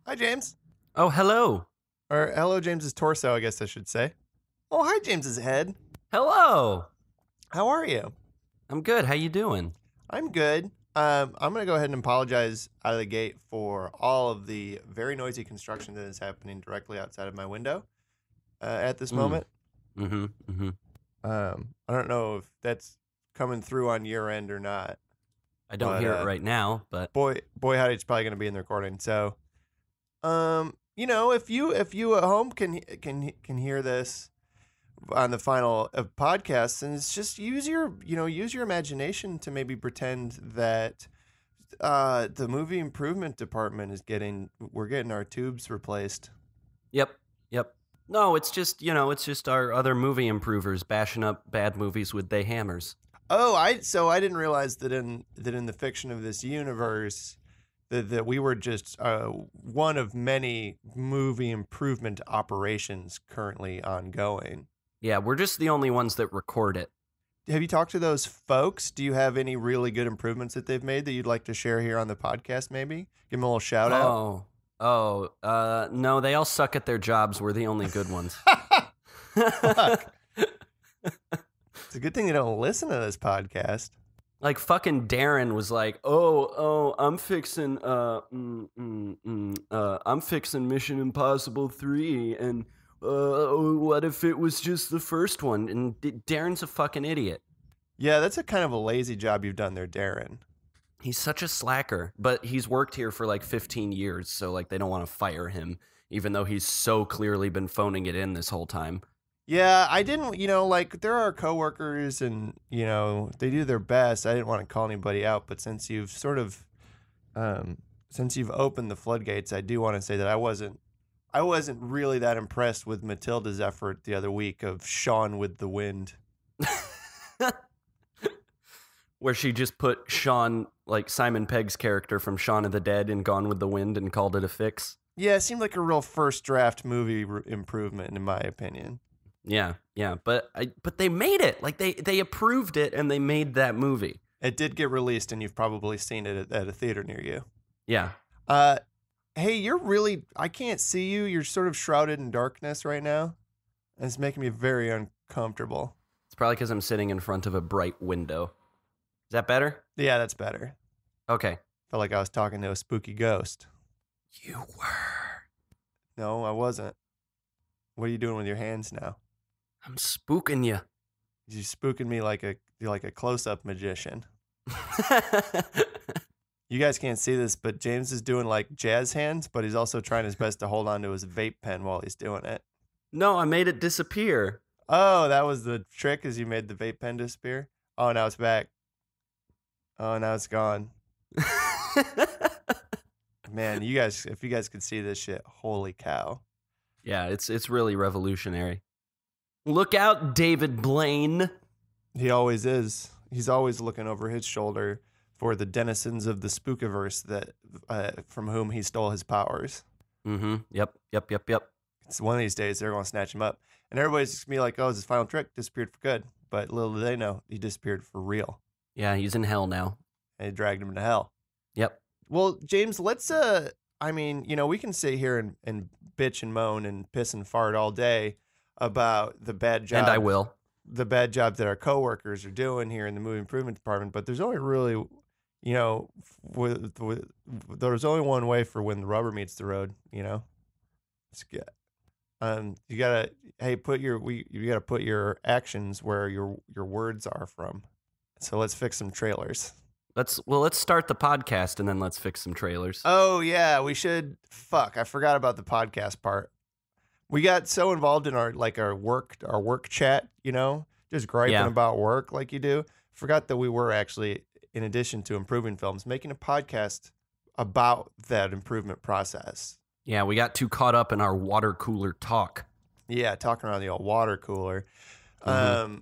Hi, James. Oh, hello. Or hello, James's torso, I guess I should say. Oh, hi, James's head. Hello. How are you? I'm good. How you doing? I'm good. I'm going to go ahead and apologize out of the gate for all of the very noisy construction that is happening directly outside of my window at this moment. I don't know if that's coming through on your end or not. I don't hear it right now, but boy, howdy, it's probably going to be in the recording. So, if you at home can hear this on the final podcast, and it's just use your imagination to maybe pretend that the movie improvement department we're getting our tubes replaced. Yep. No, it's just our other movie improvers bashing up bad movies with they hammers. Oh, I didn't realize that in the fiction of this universe that we were just one of many movie improvement operations currently ongoing. Yeah, we're just the only ones that record it. Have you talked to those folks? Do you have any really good improvements that they've made that you'd like to share here on the podcast, maybe? Give them a little shout out. No, they all suck at their jobs. We're the only good ones. Fuck. It's a good thing they don't listen to this podcast. Like fucking Darren was like, I'm fixing Mission Impossible 3, and what if it was just the first one? And Darren's a fucking idiot. Yeah, that's a kind of a lazy job you've done there, Darren. He's such a slacker, but he's worked here for like 15 years, so like they don't want to fire him, even though he's so clearly been phoning it in this whole time. Yeah, I didn't, there are coworkers and, they do their best. I didn't want to call anybody out, but since you've sort of, since you've opened the floodgates, I do want to say that I wasn't really that impressed with Matilda's effort the other week of Shaun with the Wind. Where she just put Shaun, like Simon Pegg's character from Shaun of the Dead in Gone with the Wind, and called it a fix. Yeah, it seemed like a real first draft movie improvement, in my opinion. Yeah, but they made it. Like they approved it and they made that movie. It did get released, and you've probably seen it at a theater near you. Yeah. Hey, I can't see you. You're sort of shrouded in darkness right now. And it's making me very uncomfortable. It's probably because I'm sitting in front of a bright window. Is that better? Yeah, that's better. Okay. Felt like I was talking to a spooky ghost. You were. No, I wasn't. What are you doing with your hands now? I'm spooking you. You're spooking me like a close-up magician. You guys can't see this, but James is doing like jazz hands, but he's also trying his best to hold on to his vape pen while he's doing it. No, I made it disappear. Oh, that was the trick, is you made the vape pen disappear? Oh, now it's back. Oh, now it's gone. Man, if you guys could see this shit, holy cow. Yeah, it's really revolutionary. Look out, David Blaine. He always is. He's always looking over his shoulder for the denizens of the spookiverse that from whom he stole his powers. Mm-hmm. Yep. It's one of these days they're going to snatch him up. And everybody's just going to be like, oh, it's his final trick. Disappeared for good. But little do they know, he disappeared for real. Yeah, he's in hell now. And they dragged him to hell. Yep. Well, James, let's, we can sit here and bitch and moan and piss and fart all day about the bad job. And I will. The bad job that our coworkers are doing here in the movie improvement department. But there's only really, there's only one way for when the rubber meets the road, It's good. You gotta put your actions where your words are from. So let's fix some trailers. Let's start the podcast and then let's fix some trailers. Oh yeah, we should. Fuck, I forgot about the podcast part. We got so involved in our work chat, just griping about work like you do. Forgot that we were actually, in addition to improving films, making a podcast about that improvement process. Yeah, we got too caught up in our water cooler talk. Yeah, talking around the old water cooler. Mm-hmm.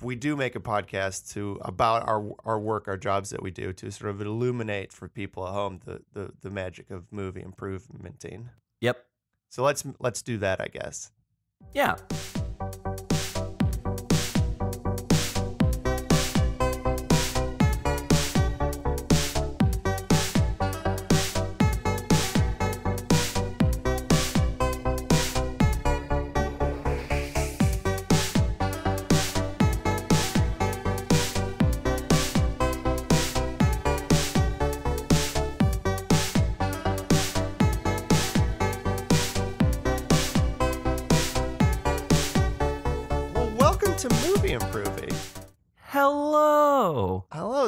We do make a podcast about our work, our jobs that we do, to sort of illuminate for people at home the magic of movie improvementing. Yep. So let's do that, I guess. Yeah.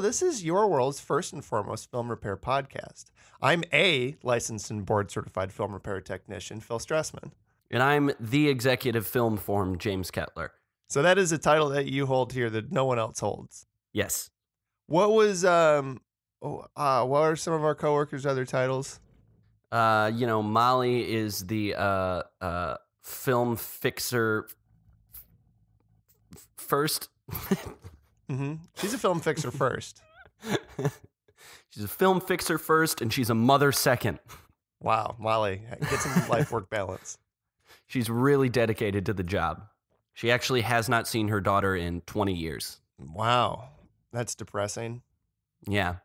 this is your world's first and foremost film repair podcast. I'm a licensed and board certified film repair technician, Phil Stressman. And I'm the executive film form, James Kettler. So that is a title that you hold here that no one else holds. Yes. What was what are some of our coworkers' other titles? Molly is the film fixer first. She's a film fixer first. She's a film fixer first, and she's a mother second. Wow, Molly, get some life-work balance. She's really dedicated to the job. She actually has not seen her daughter in 20 years. Wow, that's depressing. Yeah.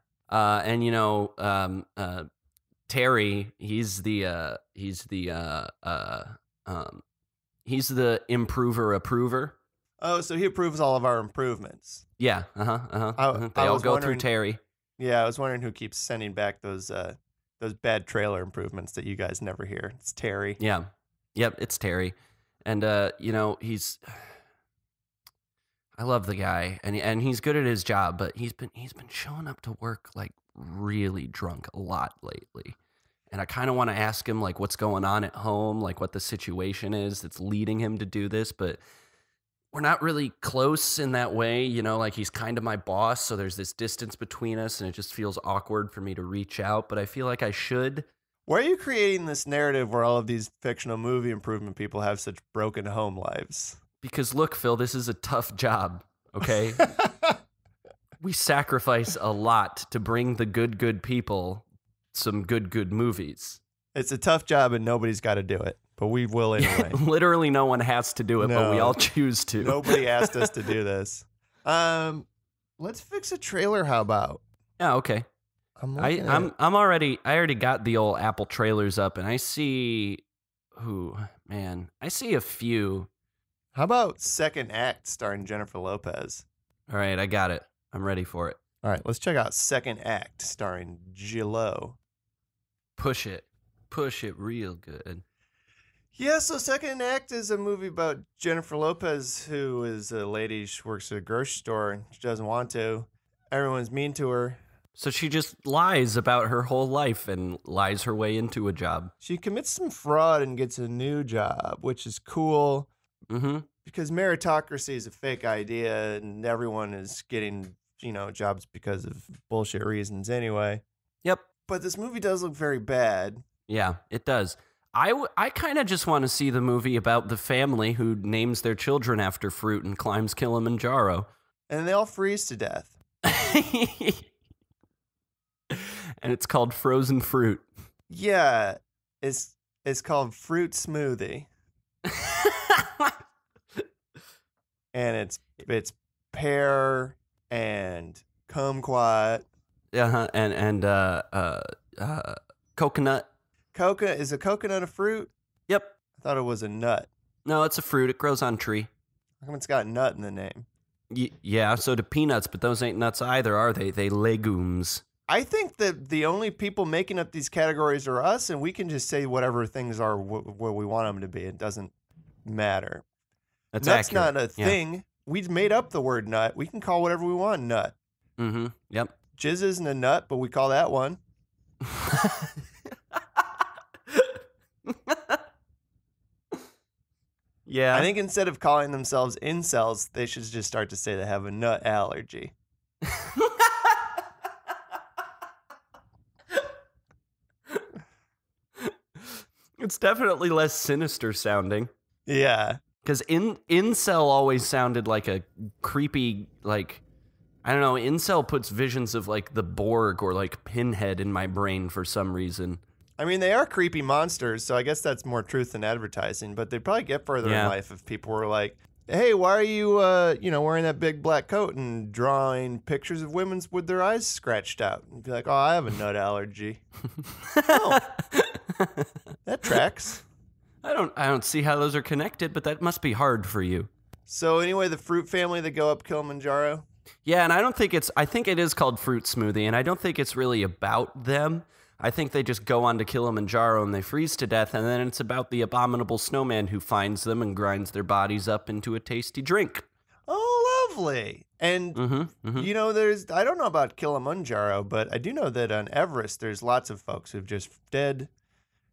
Terry, he's the improver approver. Oh, so he approves all of our improvements. Yeah. They all go through Terry. Yeah, I was wondering who keeps sending back those bad trailer improvements that you guys never hear. It's Terry. Yeah. Yep, it's Terry. And he's I love the guy, and he's good at his job, but he's been showing up to work like really drunk a lot lately. And I kind of want to ask him like what's going on at home, like what the situation is that's leading him to do this, but we're not really close in that way, like he's kind of my boss, so there's this distance between us, and it just feels awkward for me to reach out, but I feel like I should. Why are you creating this narrative where all of these fictional movie improvement people have such broken home lives? Because look, Phil, this is a tough job, okay? We sacrifice a lot to bring the good people some good movies. It's a tough job and nobody's got to do it, but we will anyway. Literally no one has to do it, but we all choose to. Nobody asked us to do this. Let's fix a trailer, how about? Yeah, okay. I already got the old Apple trailers up, and I see a few. How about Second Act starring Jennifer Lopez? All right, I got it. I'm ready for it. All right, let's check out Second Act starring J-Lo. Push it real good. Yeah, so Second Act is a movie about Jennifer Lopez, who is a lady. She works at a grocery store and she doesn't want to. Everyone's mean to her. So she just lies about her whole life and lies her way into a job. She commits some fraud and gets a new job, which is cool. Mm-hmm. Because meritocracy is a fake idea and everyone is getting, jobs because of bullshit reasons anyway. Yep. But this movie does look very bad. Yeah, it does. I kind of just want to see the movie about the family who names their children after fruit and climbs Kilimanjaro. And they all freeze to death. And it's called Frozen Fruit. Yeah, it's called Fruit Smoothie. And it's pear and kumquat. And coconut. Is a coconut a fruit? Yep. I thought it was a nut. No, it's a fruit. It grows on tree. How come it's got nut in the name? Yeah, so do peanuts, but those ain't nuts either, are they? They legumes. I think that the only people making up these categories are us, and we can just say whatever things are what we want them to be. It doesn't matter. That's Nut's accurate. not a thing. We made up the word nut. We can call whatever we want nut. Mm-hmm. Yep. Jizz isn't a nut, but we call that one. Yeah. I think instead of calling themselves incels, they should just start to say they have a nut allergy. It's definitely less sinister sounding. Yeah. Because incel always sounded like a creepy, like, I don't know, incel puts visions of like the Borg or like Pinhead in my brain for some reason. I mean, they are creepy monsters, so I guess that's more truth than advertising, but they'd probably get further in life if people were like, hey, why are you, wearing that big black coat and drawing pictures of women with their eyes scratched out? And be like, oh, I have a nut allergy. Oh, that tracks. I don't see how those are connected, but that must be hard for you. So anyway, the fruit family that go up Kilimanjaro? Yeah, and I think it is called Fruit Smoothie, and I don't think it's really about them. I think they just go onto Kilimanjaro and they freeze to death, and then it's about the abominable snowman who finds them and grinds their bodies up into a tasty drink. Oh, lovely. And, you know, I don't know about Kilimanjaro, but I do know that on Everest, there's lots of folks who've just dead.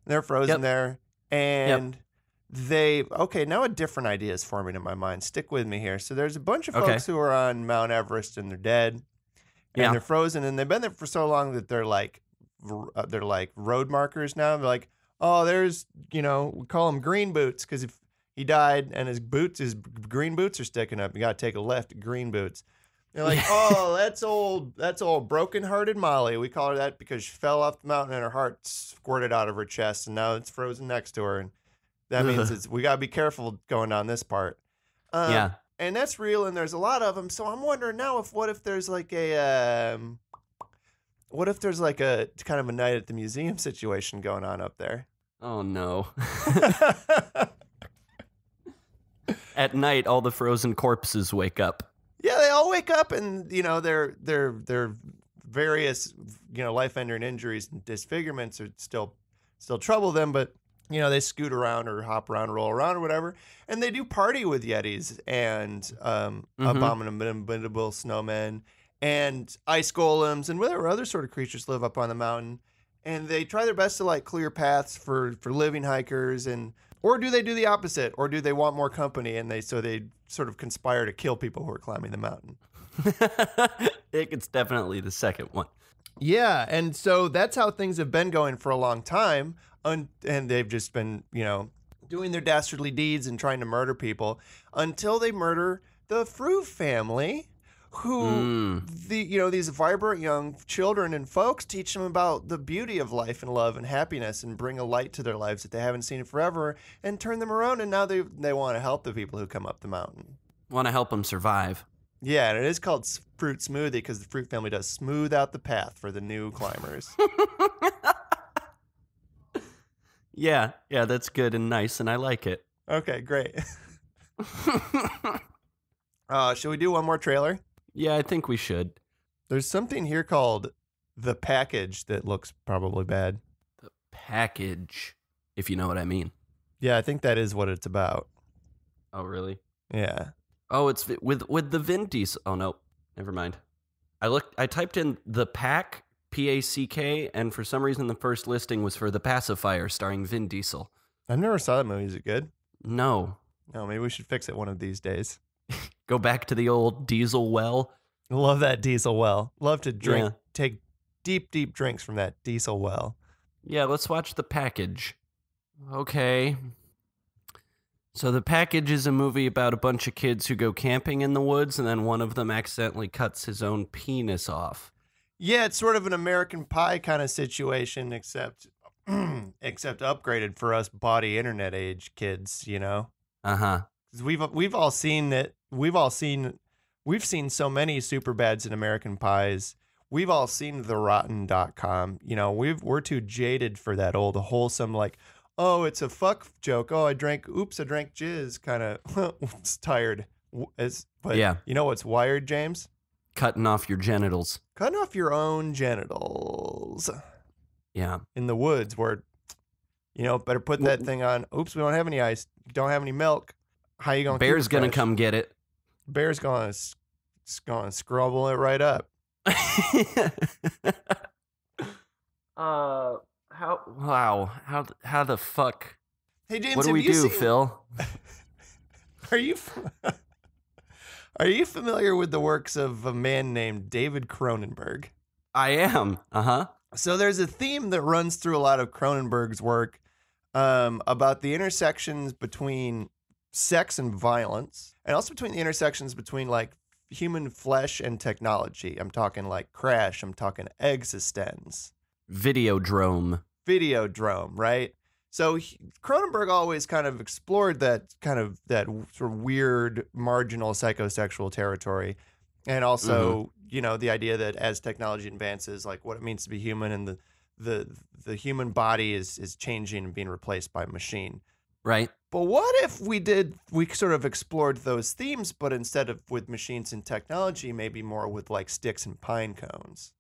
They're frozen there. And okay, now a different idea is forming in my mind. Stick with me here. So there's a bunch of folks who are on Mount Everest and they're dead. And they're frozen. And they've been there for so long that they're like road markers now. They're like, oh, there's, you know, we call them green boots because if he died and his green boots are sticking up, you got to take a left at green boots. They're like, oh, that's old broken-hearted Molly. We call her that because she fell off the mountain and her heart squirted out of her chest, and now it's frozen next to her. And that means we got to be careful going down this part. And that's real, and there's a lot of them. So I'm wondering now what if there's like a kind of a night at the museum situation going on up there? Oh no. At night, all the frozen corpses wake up. Yeah, they all wake up, and you know their various life-ending injuries and disfigurements are still trouble them, but you know they scoot around or hop around, roll around or whatever, and they do party with yetis and abominable snowmen and ice golems and whatever other sort of creatures live up on the mountain, and they try their best to like clear paths for living hikers or do they do the opposite? Or do they want more company and they sort of conspire to kill people who are climbing the mountain? It's definitely the second one. Yeah, and so that's how things have been going for a long time. And they've just been, doing their dastardly deeds and trying to murder people until they murder the Fru family, who these vibrant young children and folks teach them about the beauty of life and love and happiness and bring a light to their lives that they haven't seen forever and turn them around. And now they want to help the people who come up the mountain. Want to help them survive. Yeah, and it is called Fruit Smoothie because the Fruit family does smooth out the path for the new climbers. Yeah, that's good and nice, and I like it. Okay, great. Should we do one more trailer? Yeah, I think we should. There's something here called The Package that looks probably bad. The Package, if you know what I mean. Yeah, I think that is what it's about. Oh, really? Yeah. Oh, it's with the Vin Diesel. Oh, no. Never mind. I typed in The Pack, P-A-C-K, and for some reason the first listing was for The Pacifier starring Vin Diesel. I've never saw that movie. Is it good? No. No, maybe we should fix it one of these days. Go back to the old diesel well. Love that diesel well. Love to drink, take deep, deep drinks from that diesel well. Yeah, let's watch The Package. Okay. So The Package is a movie about a bunch of kids who go camping in the woods, and then one of them accidentally cuts his own penis off. Yeah, it's sort of an American Pie kind of situation, except upgraded for us body internet age kids, Uh-huh. We've all seen it. We've seen so many super bads in American Pies. We've all seen the rotten.com. We're too jaded for that old wholesome, like, oh, it's a fuck joke. Oh, I drank jizz kind of. It's tired. But yeah. You know what's wired, James? Cutting off your genitals. Cutting off your own genitals. Yeah. In the woods where, better put that thing on. Oops, we don't have any ice. Don't have any milk. How you going to Bear's going to come get it. Bear's going to scrabble it right up. How the fuck? Hey James, what do we do, Phil? Are you familiar with the works of a man named David Cronenberg? I am. Uh-huh. So there's a theme that runs through a lot of Cronenberg's work about the intersections between sex and violence, and also between the intersections between like human flesh and technology. I'm talking like Crash. I'm talking Existence. Videodrome, right? So Cronenberg always kind of explored that sort of weird marginal psychosexual territory, and also the idea that as technology advances, like what it means to be human, and the human body is changing and being replaced by machine. Right. But what if we sort of explored those themes, but instead of with machines and technology, maybe more with like sticks and pine cones?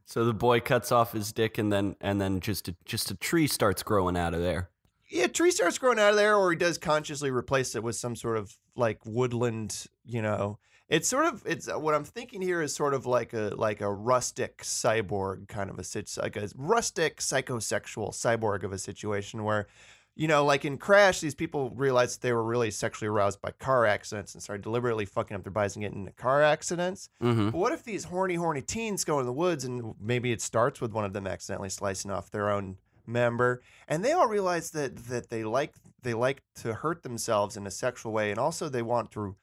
So the boy cuts off his dick, and then just a tree starts growing out of there. Yeah, tree starts growing out of there, or he does consciously replace it with some sort of like woodland, It's what I'm thinking here is sort of like a rustic cyborg kind of like a rustic psychosexual cyborg of a situation where, like in Crash, these people realized they were really sexually aroused by car accidents and started deliberately fucking up their bodies and getting into car accidents. Mm-hmm. But what if these horny teens go in the woods and maybe it starts with one of them accidentally slicing off their own member, and they all realize that they like to hurt themselves in a sexual way, and also they want to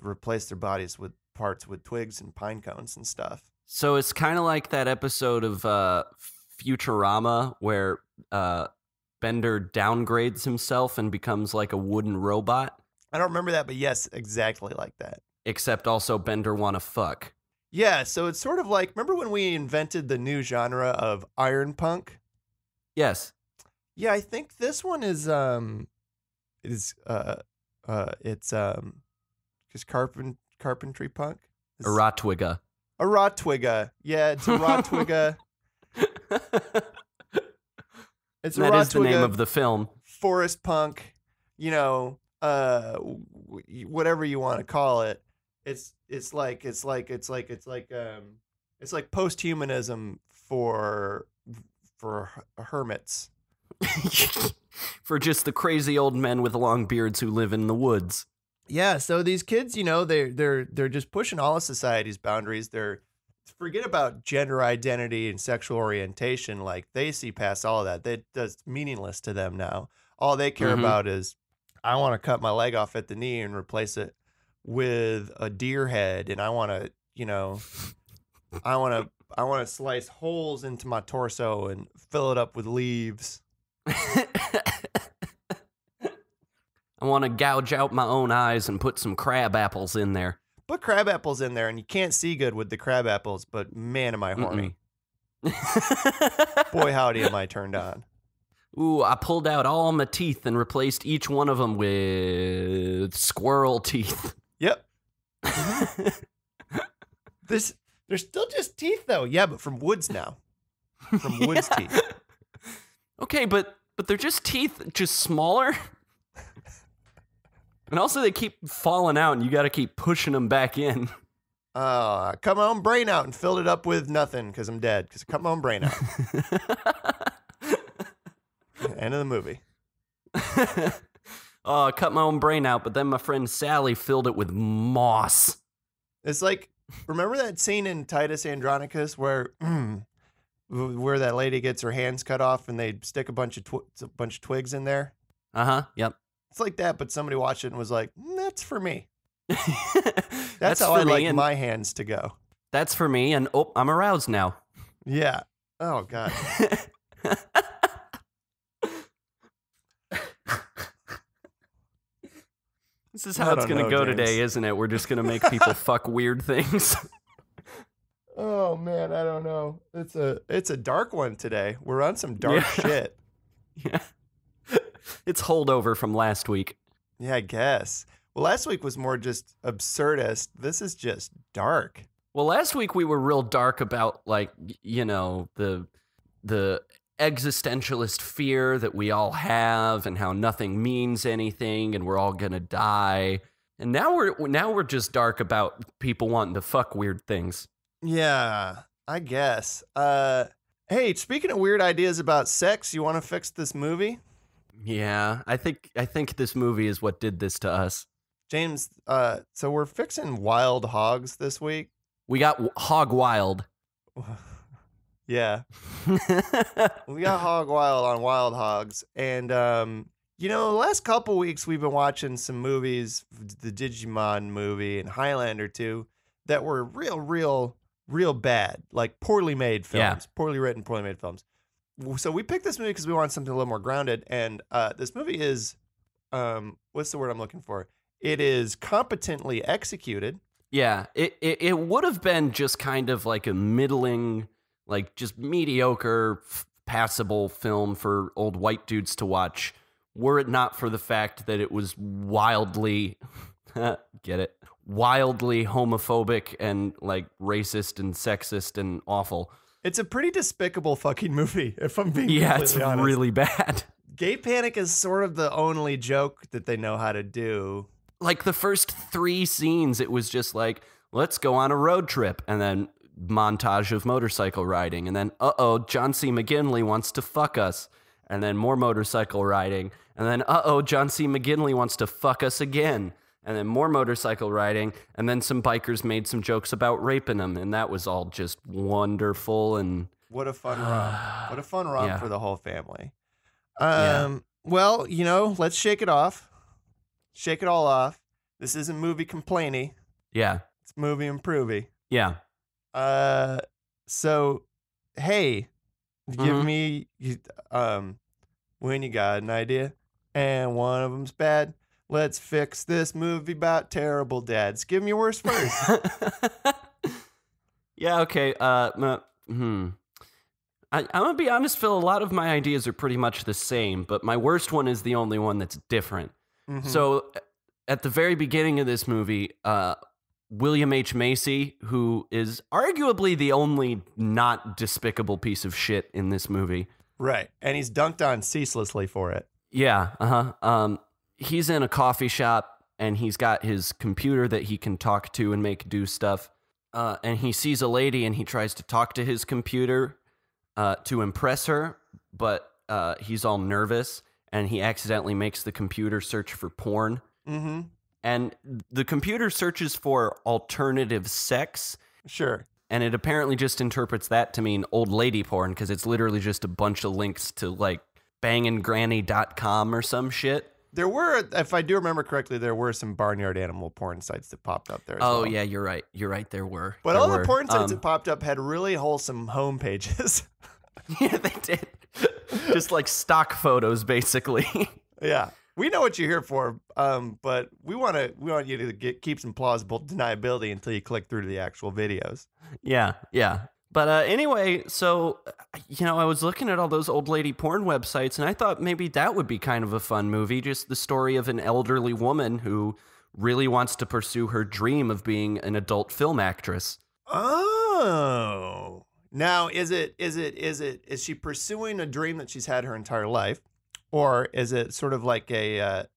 replace their bodies with parts with twigs and pine cones and stuff. So it's kind of like that episode of Futurama where Bender downgrades himself and becomes like a wooden robot. I don't remember that, but yes, exactly like that. Except also Bender wanna fuck. Yeah, so it's sort of like, remember when we invented the new genre of iron punk? Yes. Yeah, I think this one is just carpentry punk. A Rotwigga. A Rotwigga. Yeah, it's a Rotwigga. That is the name of the film. Forest punk, whatever you want to call it. It's like posthumanism for hermits. For just the crazy old men with long beards who live in the woods. Yeah, so these kids, they're just pushing all of society's boundaries. They're forget about gender identity and sexual orientation. Like, they see past all of that. That's meaningless to them now. All they care about is, I want to cut my leg off at the knee and replace it with a deer head, and I want to, I want to slice holes into my torso and fill it up with leaves. I want to gouge out my own eyes and put some crab apples in there. Put crab apples in there, and you can't see good with the crab apples, but man, am I horny. Boy, howdy, am I turned on. Ooh, I pulled out all my teeth and replaced each one of them with squirrel teeth. Yep. They're still just teeth, though. Yeah, but from woods now. From woods teeth. Okay, but they're just teeth, just smaller. And also they keep falling out, and you got to keep pushing them back in. I cut my own brain out and filled it up with nothing because I'm dead. Because I cut my own brain out. End of the movie. I cut my own brain out, but then my friend Sally filled it with moss. It's like, remember that scene in Titus Andronicus where that lady gets her hands cut off and they stick a bunch of twigs in there? Yep. It's like that, but somebody watched it and was like, that's for me. That's how for I me, like my hands to go. That's for me, and I'm aroused now. Yeah. Oh, God. This is how it's going to go today, isn't it? We're just going to make people fuck weird things. Oh, man, I don't know. It's a dark one today. We're on some dark shit. Yeah. It's holdover from last week. Yeah, I guess. Well, last week was more just absurdist. This is just dark. Well, last week we were real dark about, like, the existentialist fear that we all have and how nothing means anything and we're all gonna die. And now we're just dark about people wanting to fuck weird things. Yeah, I guess. Hey, speaking of weird ideas about sex, you want to fix this movie? Yeah, I think this movie is what did this to us. James, so we're fixing Wild Hogs this week. We got Hog Wild. Yeah. We got Hog Wild on Wild Hogs. And, the last couple weeks we've been watching some movies, the Digimon movie and Highlander 2, that were real bad, like poorly made films, poorly written, poorly made films. So we picked this movie because we wanted something a little more grounded. And this movie is, what's the word I'm looking for? It is competently executed. Yeah, it would have been just kind of like a middling, like just mediocre, passable film for old white dudes to watch, were it not for the fact that it was wildly, wildly homophobic and like racist and sexist and awful. It's a pretty despicable fucking movie, if I'm being completely honest. Really bad. Gay panic is sort of the only joke that they know how to do. Like the first 3 scenes, it was just like, let's go on a road trip. And then montage of motorcycle riding. And then, John C. McGinley wants to fuck us. And then more motorcycle riding. And then, John C. McGinley wants to fuck us again. And then more motorcycle riding. And then some bikers made some jokes about raping them. And that was all just wonderful. And what a fun romp. What a fun romp for the whole family. Yeah. Well, let's shake it off. Shake it all off. This isn't movie complainy. Yeah. It's movie improvy. Yeah. So, hey, give me, when you got an idea and one of them's bad, let's fix this movie about terrible dads. Give me your worst first. Yeah, okay. I'm going to be honest, Phil, a lot of my ideas are pretty much the same, but my worst one is the only one that's different. Mm-hmm. So at the very beginning of this movie, William H. Macy, who is arguably the only not despicable piece of shit in this movie. Right. And he's dunked on ceaselessly for it. Yeah. He's in a coffee shop and he's got his computer that he can talk to and make do stuff. And he sees a lady and he tries to talk to his computer to impress her, but he's all nervous and he accidentally makes the computer search for porn. Mm-hmm. And the computer searches for alternative sex. Sure. And it apparently just interprets that to mean old lady porn because it's literally just a bunch of links to like bangandgranny.com or some shit. There were, if I do remember correctly, there were some barnyard animal porn sites that popped up there as well. Yeah, you're right. You're right, there were. But there all were. the porn sites that popped up had really wholesome home pages. Yeah, they did. Just like stock photos, basically. Yeah. We know what you're here for, but we want you to keep some plausible deniability until you click through to the actual videos. Yeah. But anyway, so, I was looking at all those old lady porn websites, and I thought maybe that would be kind of a fun movie, just the story of an elderly woman who really wants to pursue her dream of being an adult film actress. Oh. Now, is she pursuing a dream that she's had her entire life? Or is it sort of like that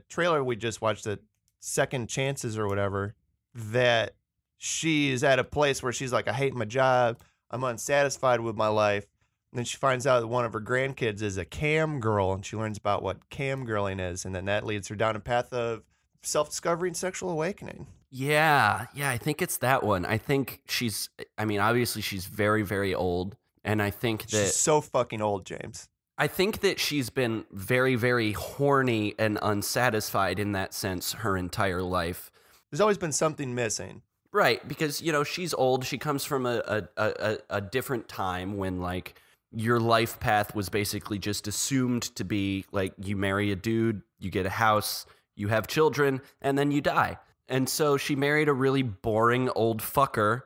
trailer we just watched, the Second Chances or whatever, that she's at a place where she's like, I hate my job, I'm unsatisfied with my life, and then she finds out that one of her grandkids is a cam girl, and she learns about what camgirling is, and then that leads her down a path of self-discovery and sexual awakening. Yeah, I think it's that one. I think obviously she's very, very old, and I think that she's so fucking old, James. I think that she's been very, very horny and unsatisfied in that sense her entire life. There's always been something missing. Right, because, she's old. She comes from a different time when, like, your life path was basically just assumed to be, like, you marry a dude, you get a house, you have children, and then you die. And so she married a really boring old fucker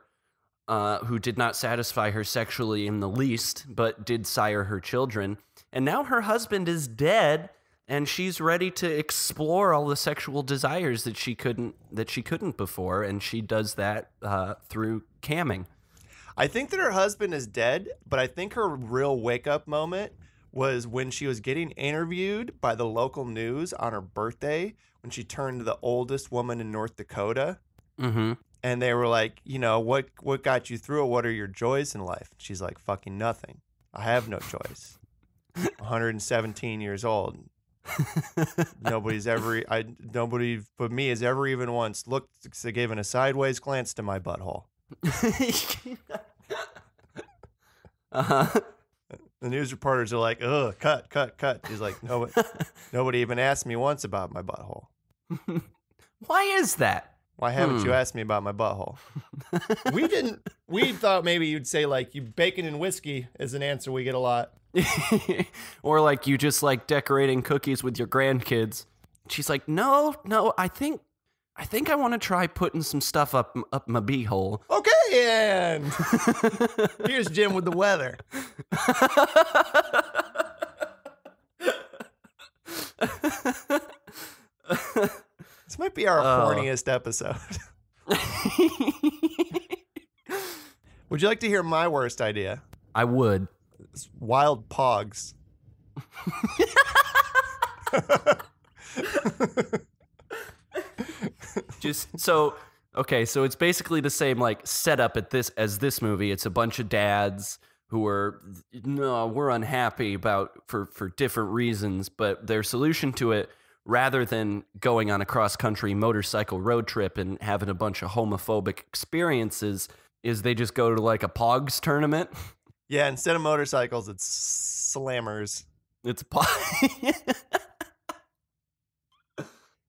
who did not satisfy her sexually in the least, but did sire her children. And now her husband is dead, and she's ready to explore all the sexual desires that she couldn't before, and she does that through camming. I think that her husband is dead, but I think her real wake-up moment was when she was getting interviewed by the local news on her birthday, when she turned the oldest woman in North Dakota. Mm-hmm. And they were like, what got you through it? What are your joys in life? She's like, fucking nothing. I have no joys. 117 years old. Nobody but me has ever even once given a sideways glance to my butthole. Uh-huh. The news reporters are like, ugh, cut. She's like, nobody even asked me once about my butthole. Why is that? Why haven't you asked me about my butthole? We thought maybe you'd say like you bacon and whiskey is an answer we get a lot. Or like you just like decorating cookies with your grandkids. She's like, no, I think I want to try putting some stuff up my beehole. Okay, and here's Jim with the weather. This might be our horniest episode. Would you like to hear my worst idea? I would. It's wild pogs. Just so okay, so it's basically the same like setup as this movie. It's a bunch of dads who are no, we're unhappy about for different reasons, but their solution to it, rather than going on a cross-country motorcycle road trip and having a bunch of homophobic experiences, is they just go to like a Pogs tournament. Yeah, instead of motorcycles, it's slammers. It's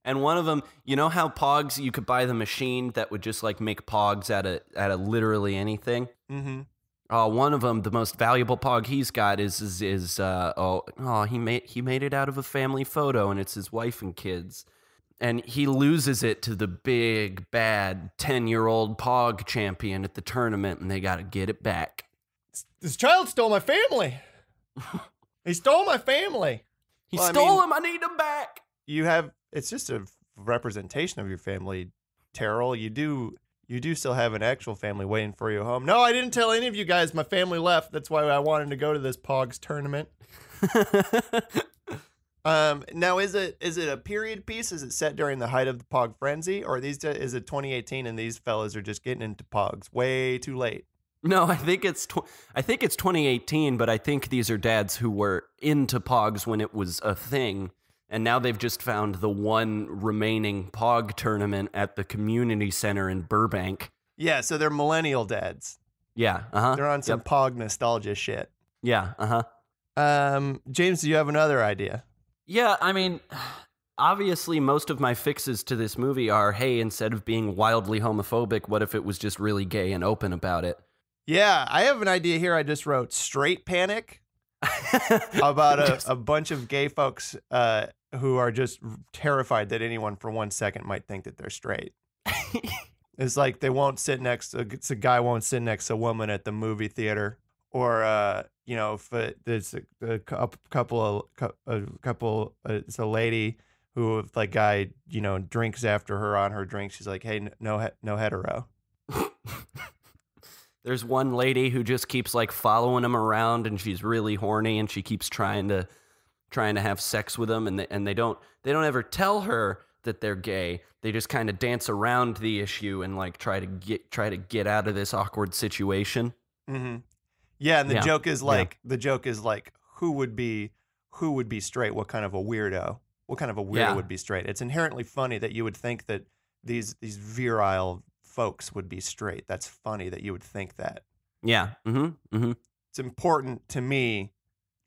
and one of them, you know how Pogs, you could buy the machine that would just like make Pogs out of literally anything. Mm-hmm. One of them, the most valuable Pog he's got is he made it out of a family photo, and it's his wife and kids, and he loses it to the big bad 10-year-old Pog champion at the tournament, and they got to get it back. This child stole my family. He stole my family. He stole him. I need him back. It's just a representation of your family, Terrell. You do still have an actual family waiting for you home. No, I didn't tell any of you guys. My family left. That's why I wanted to go to this Pogs tournament. Now, is it a period piece? Is it set during the height of the Pog frenzy, or is it 2018 and these fellas are just getting into Pogs way too late? No, I think it's 2018, but I think these are dads who were into Pogs when it was a thing. And now they've just found the one remaining Pog tournament at the community center in Burbank. Yeah, so they're millennial dads. Yeah, They're on some Pog nostalgia shit. Yeah, James, do you have another idea? Yeah, I mean, obviously most of my fixes to this movie are, hey, instead of being wildly homophobic, what if it was just really gay and open about it? Yeah, I have an idea here. I just wrote straight panic about a bunch of gay folks who are just terrified that anyone for 1 second might think that they're straight. It's like they won't sit next. A guy won't sit next to a woman at the movie theater, or if there's a couple, it's a lady who, if like guy drinks after her on her drink, she's like, hey, no hetero. There's one lady who just keeps like following him around, and she's really horny, and she keeps trying to have sex with him, and they don't ever tell her that they're gay. They just kind of dance around the issue and like try to get out of this awkward situation. Mm-hmm. Yeah, and the joke is like who would be straight? What kind of a weirdo? What kind of a weirdo would be straight? It's inherently funny that you would think that these virile folks would be straight. That's funny that you would think that. Yeah. Mm-hmm. Mm-hmm. It's important to me,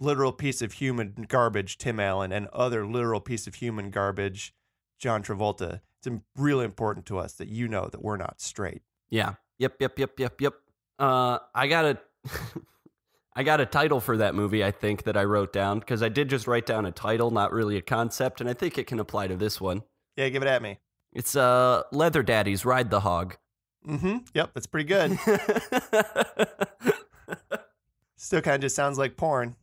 literal piece of human garbage, Tim Allen, and other literal piece of human garbage, John Travolta. It's really important to us that you know that we're not straight. Yeah. Yep. I got a title for that movie, I think, that I wrote down, because I did just write down a title, not really a concept, and I think it can apply to this one. Yeah, give it at me. It's Leather Daddies Ride the Hog. Mm-hmm. Yep, that's pretty good. Still kind of just sounds like porn.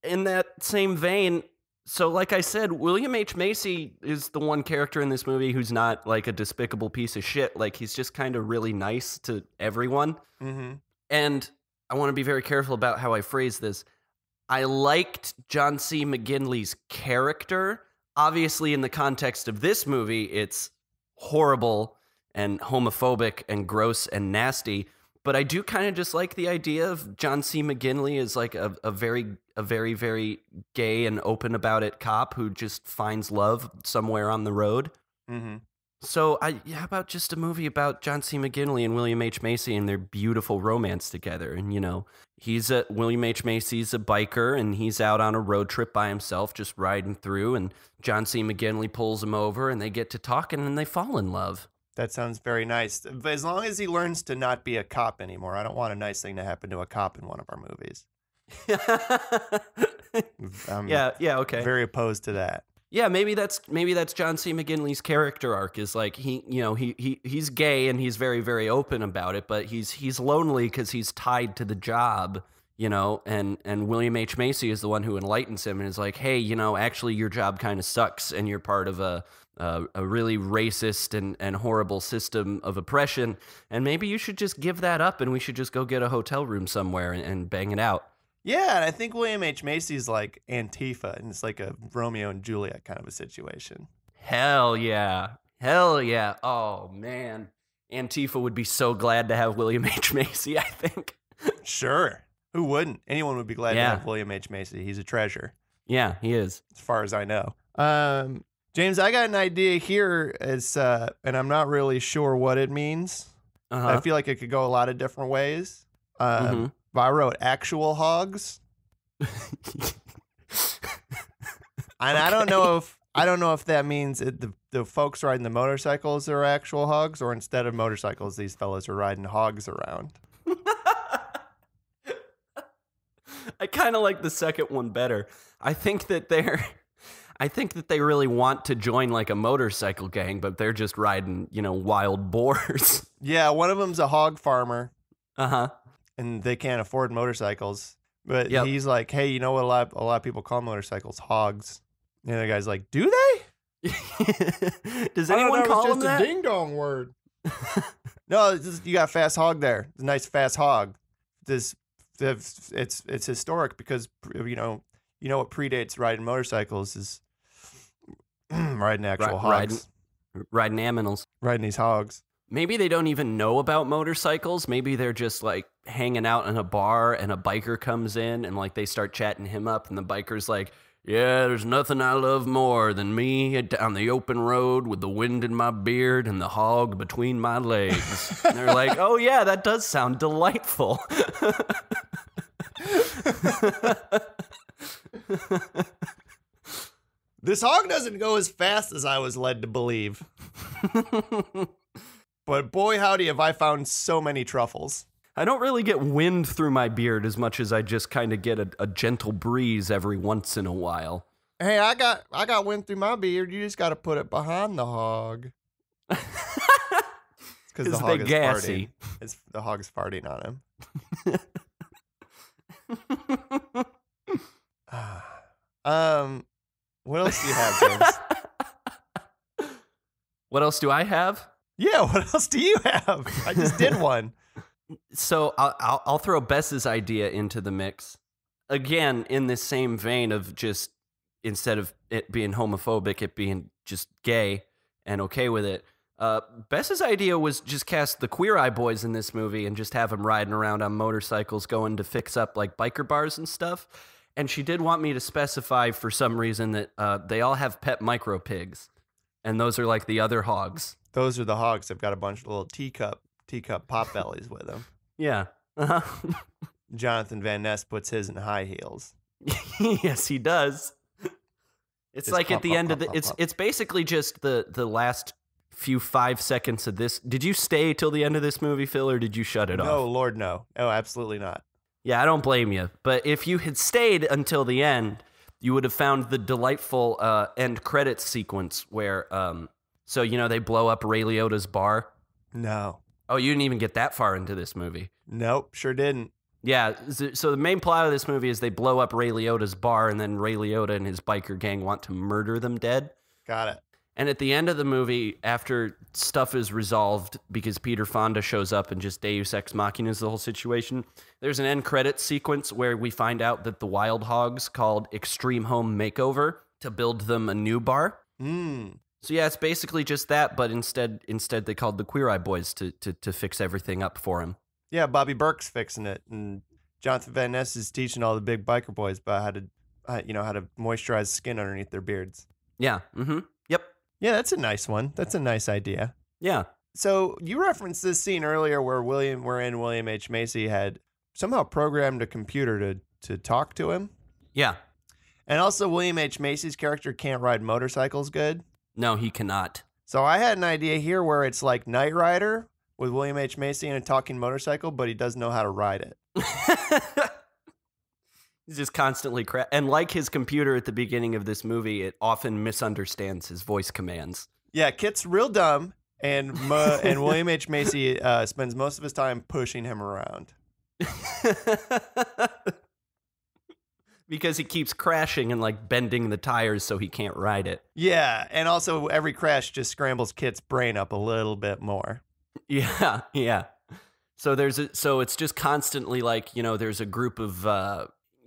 In that same vein, so like I said, William H. Macy is the one character in this movie who's not like a despicable piece of shit. Like, he's just kind of really nice to everyone. Mm-hmm. And I want to be very careful about how I phrase this. I liked John C. McGinley's character. Obviously, in the context of this movie, it's horrible and homophobic and gross and nasty. But I do kind of just like the idea of John C. McGinley as like a very, very gay and open about it cop who just finds love somewhere on the road. Mm-hmm. So how about just a movie about John C. McGinley and William H. Macy and their beautiful romance together? And, William H. Macy's a biker, and he's out on a road trip by himself, just riding through, and John C. McGinley pulls him over, and they get to talking, and they fall in love. That sounds very nice. But as long as he learns to not be a cop anymore, I don't want a nice thing to happen to a cop in one of our movies. Okay. Very opposed to that. Yeah, maybe that's John C. McGinley's character arc, is like he's gay and he's very, very open about it, but he's lonely because he's tied to the job. you know, and William H. Macy is the one who enlightens him and is like, hey, you know, actually your job kind of sucks and you're part of a really racist and horrible system of oppression, and maybe you should just give that up and we should just go get a hotel room somewhere and bang it out. Yeah, and I think William H. Macy's like Antifa, and it's like a Romeo and Juliet kind of a situation. Hell yeah. Hell yeah. Oh, man. Antifa would be so glad to have William H. Macy, I think. Sure. Who wouldn't? Anyone would be glad to Yeah. have William H. Macy. He's a treasure, Yeah, he is. as far as I know. James, I got an idea here, and I'm not really sure what it means. I feel like it could go a lot of different ways. But I wrote actual hogs. And I don't know if that means the folks riding the motorcycles are actual hogs, or instead of motorcycles, these fellas are riding hogs around. I kind of like the second one better. I think that they really want to join like a motorcycle gang, but they're just riding, you know, wild boars. Yeah, one of them's a hog farmer. Uh-huh. And they can't afford motorcycles. But Yep. he's like, hey, you know what a lot of people call motorcycles? Hogs. And the guy's like, do they? Does anyone call them that? It's just a ding-dong word. No, you got a fast hog there. It's a nice fast hog. It's historic because, you know what predates riding motorcycles is riding actual hogs. Riding aminals. Riding these hogs. Maybe they don't even know about motorcycles. Maybe they're just like hanging out in a bar and a biker comes in and like they start chatting him up and the biker's like, yeah, there's nothing I love more than me down the open road with the wind in my beard and the hog between my legs. And they're like, oh yeah, that does sound delightful. This hog doesn't go as fast as I was led to believe. But boy, howdy, have I found so many truffles. I don't really get wind through my beard as much as I just kind of get a gentle breeze every once in a while. Hey, I got wind through my beard. You just got to put it behind the hog. It's because the hog is gassy. farting. The hog's farting on him. What else do you have, James? What else do I have? Yeah, what else do you have? I just did one. So I'll throw Bess's idea into the mix. Again, in this same vein of just, instead of it being homophobic, it being just gay and okay with it. Bess's idea was just cast the Queer Eye boys in this movie and just have them riding around on motorcycles going to fix up like biker bars and stuff. And she did want me to specify for some reason that they all have pet micro pigs. And those are like the other hogs. Those are the hogs. They've got a bunch of little teacup pot bellies with them. Yeah. Jonathan Van Ness puts his in high heels. Yes, he does. It's Just like pop, at the pop, end pop, of the pop, pop. it's basically just the last few 5 seconds of this. Did you stay till the end of this movie, Phil, or did you shut it off? No, Lord, no. Oh, absolutely not. Yeah, I don't blame you. But if you had stayed until the end, you would have found the delightful end credits sequence where so you know they blow up Ray Liotta's bar. No. Oh, you didn't even get that far into this movie. Nope, sure didn't. Yeah, so the main plot of this movie is they blow up Ray Liotta's bar, and then Ray Liotta and his biker gang want to murder them dead. Got it. And at the end of the movie, after stuff is resolved, because Peter Fonda shows up and just Deus Ex Machina is the whole situation, there's an end credits sequence where we find out that the Wild Hogs called Extreme Home Makeover to build them a new bar. So yeah, it's basically just that, but instead they called the Queer Eye Boys to fix everything up for him. Yeah, Bobby Burke's fixing it, and Jonathan Van Ness is teaching all the big biker boys about how to moisturize skin underneath their beards. Yeah. Yep. Yeah, that's a nice one. That's a nice idea. Yeah. So you referenced this scene earlier wherein William H. Macy had somehow programmed a computer to talk to him. Yeah. And also William H. Macy's character can't ride motorcycles good. No, he cannot. So I had an idea here where it's like Knight Rider with William H. Macy and a talking motorcycle, but he doesn't know how to ride it. He's just constantly and like his computer at the beginning of this movie, it often misunderstands his voice commands. Yeah, Kit's real dumb, and William H. Macy spends most of his time pushing him around. Because he keeps crashing and like bending the tires so he can't ride it. Yeah, and also every crash just scrambles Kit's brain up a little bit more. Yeah, yeah. So it's just constantly like, you know, there's a group of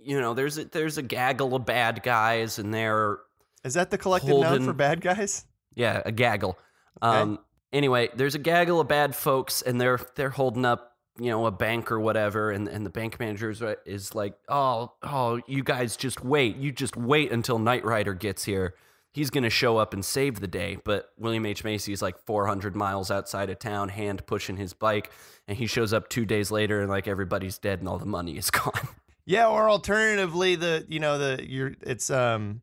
there's a gaggle of bad guys, and they're Is that the collective noun for bad guys? Yeah, a gaggle. Okay. Anyway, there's a gaggle of bad folks, and they're holding up, you know, a bank or whatever, and the bank manager is like, oh, you guys just wait. You just wait until Knight Rider gets here. He's going to show up and save the day. But William H. Macy is like 400 miles outside of town, hand pushing his bike, and he shows up 2 days later, and like everybody's dead and all the money is gone. Yeah, or alternatively, it's the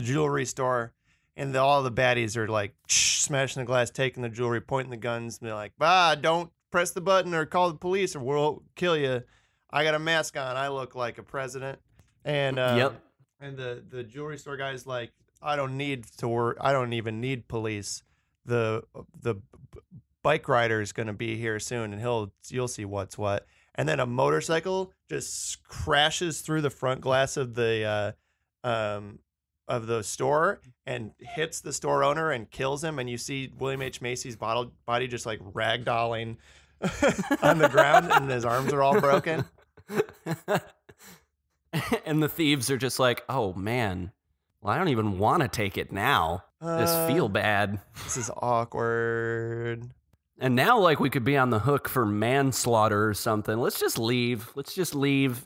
jewelry store, and all the baddies are like smashing the glass, taking the jewelry, pointing the guns, and they're like, don't press the button or call the police or we'll kill you. I got a mask on. I look like a president. And Yep. And the jewelry store guy's like, I don't need to work. I don't even need police. The bike rider is going to be here soon, and you'll see what's what. And then a motorcycle just crashes through the front glass of the store and hits the store owner and kills him. And you see William H. Macy's body just like ragdolling on the ground, and his arms are all broken. And the thieves are just like, oh man, well, I don't even want to take it now. Just feel bad. This is awkward. And now, like, we could be on the hook for manslaughter or something. Let's just leave.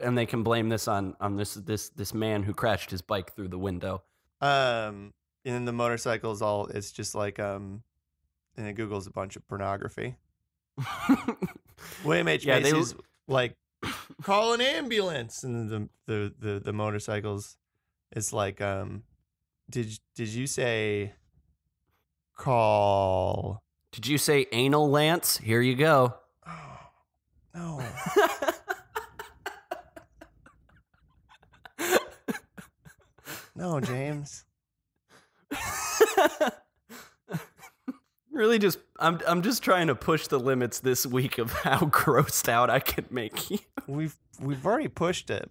And they can blame this on this man who crashed his bike through the window. And then the motorcycle's it's just like, and it Google's a bunch of pornography. William H. Macy's like, call an ambulance. And the motorcycles, it's like, did you say call? Did you say anal, Lance? Here you go. Oh, no. No, James. Really, I'm just trying to push the limits this week of how grossed out I can make you. We've already pushed it.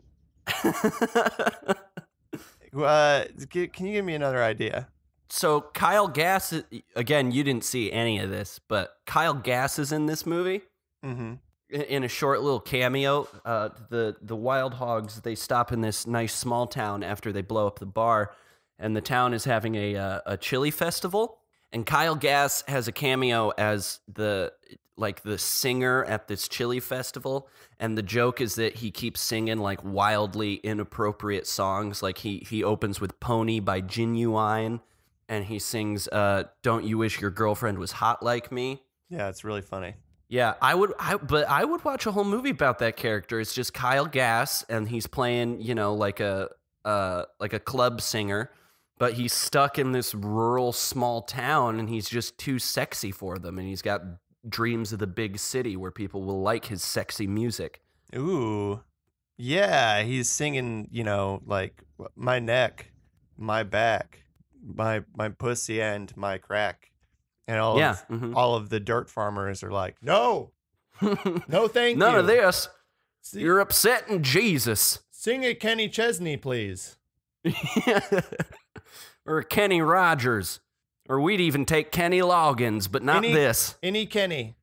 Can you give me another idea? So Kyle Gass, again, you didn't see any of this, but Kyle Gass is in this movie. Mm-hmm. In a short little cameo. The Wild Hogs, they stop in this nice small town after they blow up the bar, and the town is having a chili festival. And Kyle Gass has a cameo as the singer at this chili festival, and the joke is that he keeps singing like wildly inappropriate songs. Like he opens with "Pony" by Genuine, and he sings "Don't You Wish Your Girlfriend Was Hot Like Me." Yeah, it's really funny. Yeah, I would watch a whole movie about that character. It's just Kyle Gass, and he's playing, you know, like a club singer, but he's stuck in this rural small town, and he's just too sexy for them, and he's got dreams of the big city where people will like his sexy music. Ooh, yeah, he's singing, you know, like my neck, my back, my pussy, and my crack. And all of the dirt farmers are like, no, no, thank you. None of this. You're upsetting Jesus. Sing a Kenny Chesney, please. Or Kenny Rogers. Or we'd even take Kenny Loggins, but not this. Any Kenny.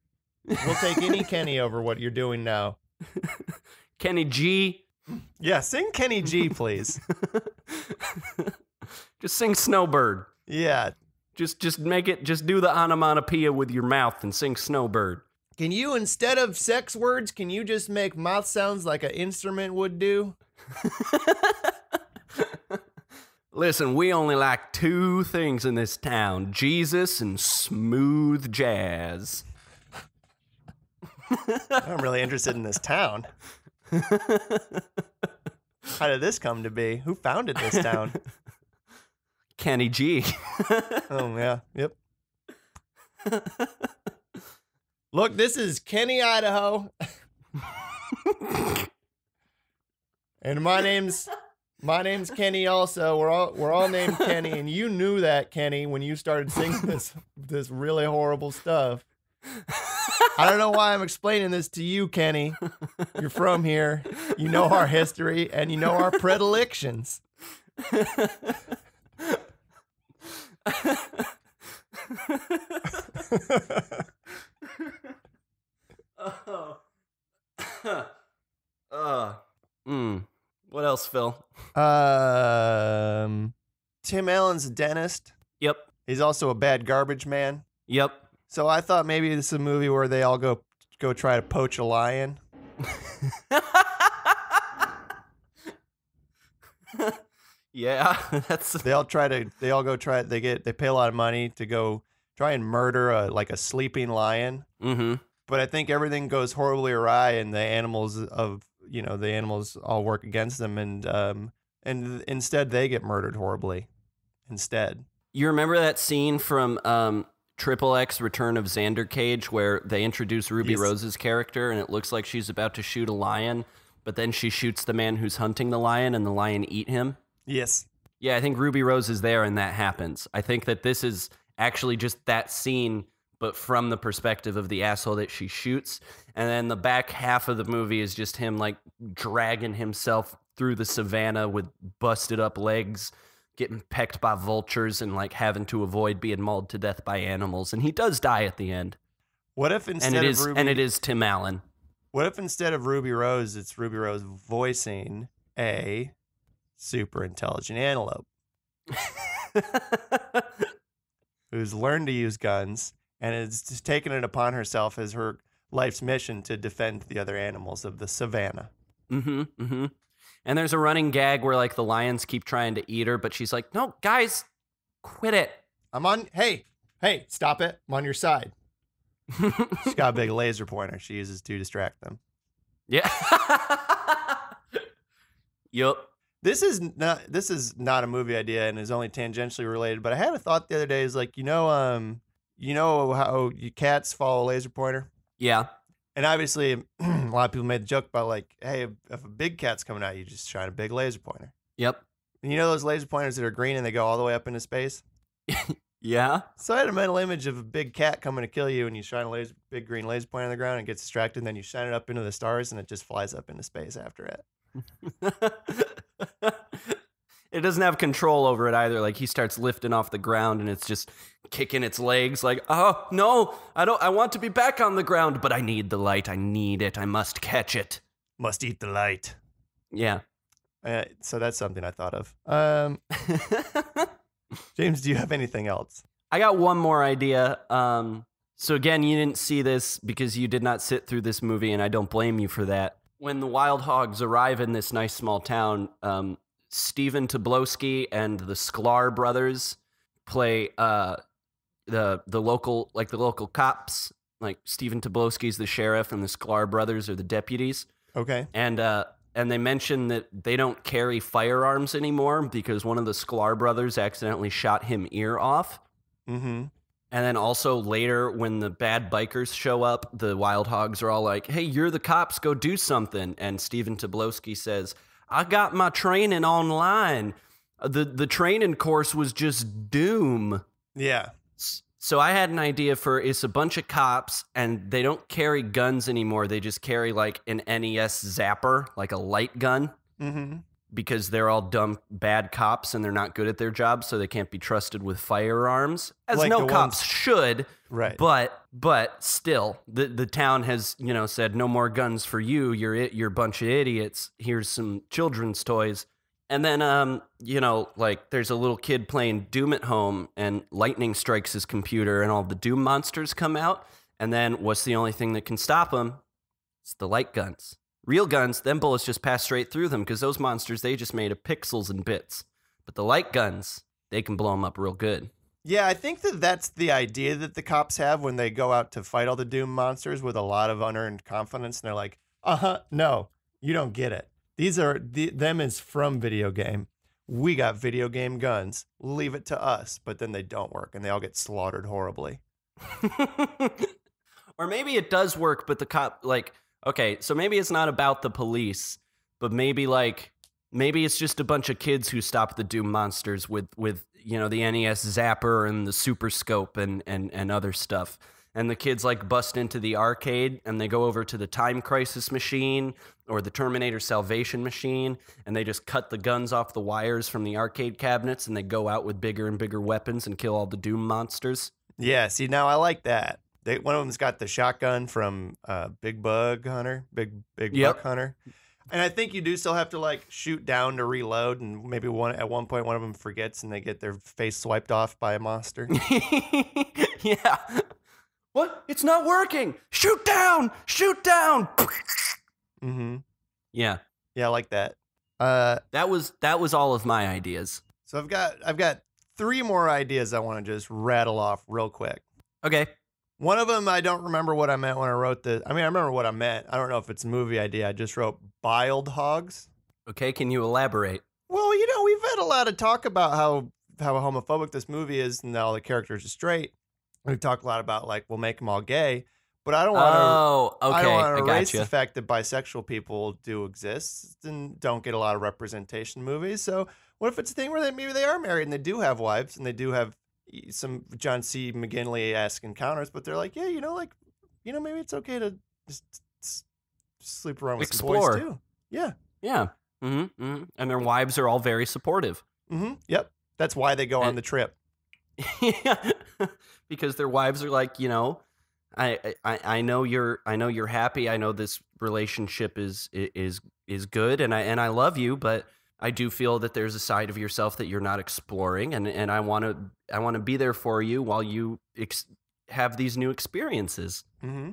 We'll take any Kenny over what you're doing now. Kenny G. Yeah, sing Kenny G, please. Just sing Snowbird. Yeah. Just make it, just do the onomatopoeia with your mouth and sing Snowbird. Can you, instead of sex words, can you just make mouth sounds like an instrument would do? Listen, we only like two things in this town, Jesus and smooth jazz. I'm really interested in this town. How did this come to be? Who founded this town? Kenny G. Oh, yeah. Yep. Look, this is Kenny, Idaho. And my name's Kenny also. We're all named Kenny, and you knew that, Kenny, when you started singing this really horrible stuff. I don't know why I'm explaining this to you, Kenny. You're from here. You know our history and you know our predilections. What else, Phil? Tim Allen's a dentist. Yep. He's also a bad garbage man. Yep. So I thought maybe this is a movie where they all go try to poach a lion. Yeah, they all pay a lot of money to go try and murder a sleeping lion. Mm-hmm. But I think everything goes horribly awry, and the animals all work against them, and instead they get murdered horribly. Instead, you remember that scene from XXX Return of Xander Cage where they introduce Ruby Rose's character, and it looks like she's about to shoot a lion, but then she shoots the man who's hunting the lion, and the lion eat him? Yes. Yeah, I think Ruby Rose is there, and that happens. I think that this is actually just that scene, but from the perspective of the asshole that she shoots. And then the back half of the movie is just him like dragging himself through the savannah with busted up legs, getting pecked by vultures, and like having to avoid being mauled to death by animals. And he does die at the end. What if instead it is Tim Allen? What if instead of Ruby Rose, it's Ruby Rose voicing a super intelligent antelope who's learned to use guns and is just taking it upon herself as her life's mission to defend the other animals of the savannah. Mm-hmm. Mm-hmm. And there's a running gag where like the lions keep trying to eat her, but she's like, "No, guys, quit it. Hey, stop it. I'm on your side." She's got a big laser pointer she uses to distract them. Yeah. Yup. This is not a movie idea and is only tangentially related, but I had a thought the other day is like, you know how cats follow a laser pointer? Yeah. And obviously a lot of people made the joke about like, hey, if a big cat's coming out, you just shine a big laser pointer. Yep. And you know those laser pointers that are green and they go all the way up into space? Yeah. So I had a mental image of a big cat coming to kill you, and you shine a big green laser pointer on the ground and it gets distracted, and then you shine it up into the stars and it just flies up into space after it. It doesn't have control over it either. Like he starts lifting off the ground and it's just kicking its legs like, "Oh, no, I want to be back on the ground, but I need the light. I need it. I must catch it. Must eat the light." Yeah. So that's something I thought of. James, do you have anything else? I got one more idea. So again, you didn't see this because you did not sit through this movie, and I don't blame you for that. When the Wild Hogs arrive in this nice small town, Stephen Tobolowsky and the Sklar brothers play the local cops. Like Stephen Tobolowsky's the sheriff, and the Sklar brothers are the deputies. Okay. And they mention that they don't carry firearms anymore because one of the Sklar brothers accidentally shot him ear off. Mm-hmm. And then also later, when the bad bikers show up, the Wild Hogs are all like, "Hey, you're the cops, go do something." And Stephen Tobolowsky says, "I got my training online. The training course was just doom." Yeah. So I had an idea for it's a bunch of cops, and they don't carry guns anymore. They just carry like an NES zapper, like a light gun. Mm-hmm. Because they're all dumb, bad cops, and they're not good at their job, so they can't be trusted with firearms, as like no cops should. Right. But still, the town has said no more guns for you. You're a bunch of idiots. Here's some children's toys, and then like there's a little kid playing Doom at home, and lightning strikes his computer, and all the Doom monsters come out. And then what's the only thing that can stop them? It's the light guns. Real guns, them bullets just pass straight through them because those monsters, they just made of pixels and bits. But the light guns, they can blow them up real good. Yeah, I think that's the idea that the cops have when they go out to fight all the Doom monsters with a lot of unearned confidence. And they're like, no, you don't get it. These are, them is from video game. We got video game guns. Leave it to us. But then they don't work and they all get slaughtered horribly. Or maybe it does work, but the cop, like... Okay, so maybe it's not about the police, but maybe it's just a bunch of kids who stop the Doom monsters with the NES zapper and the super scope and other stuff. and the kids like bust into the arcade and they go over to the Time Crisis machine or the Terminator Salvation machine, and they just cut the guns off the wires from the arcade cabinets and they go out with bigger and bigger weapons and kill all the Doom monsters. Yeah, see, now I like that. One of them's got the shotgun from Big Buck Hunter. Yep. And I think you do still have to like shoot down to reload, and maybe at one point one of them forgets and they get their face swiped off by a monster. Yeah. What? It's not working. Shoot down. Shoot down. Mm-hmm. Yeah. Yeah, I like that. That was all of my ideas. So I've got 3 more ideas I want to just rattle off real quick. Okay. One of them, I don't remember what I meant when I wrote this. I mean, I remember what I meant. I don't know if it's a movie idea. I just wrote biled hogs. Okay, can you elaborate? Well, we've had a lot of talk about how homophobic this movie is and all the characters are straight. We've talked a lot about, like, we'll make them all gay. But I don't want to erase the fact that bisexual people do exist and don't get a lot of representation in movies. So what if it's a thing where maybe they are married and they do have wives and they do have some John C. McGinley-esque encounters, but they're like, yeah, maybe it's okay to just sleep around with some boys too. Yeah. Yeah. Mm-hmm, mm-hmm. And their wives are all very supportive. Mm-hmm. Yep. That's why they go on the trip. Yeah. Because their wives are like, I know you're happy. I know this relationship is good, and I love you, but I do feel that there's a side of yourself that you're not exploring, and I want to be there for you while you have these new experiences. Mm-hmm.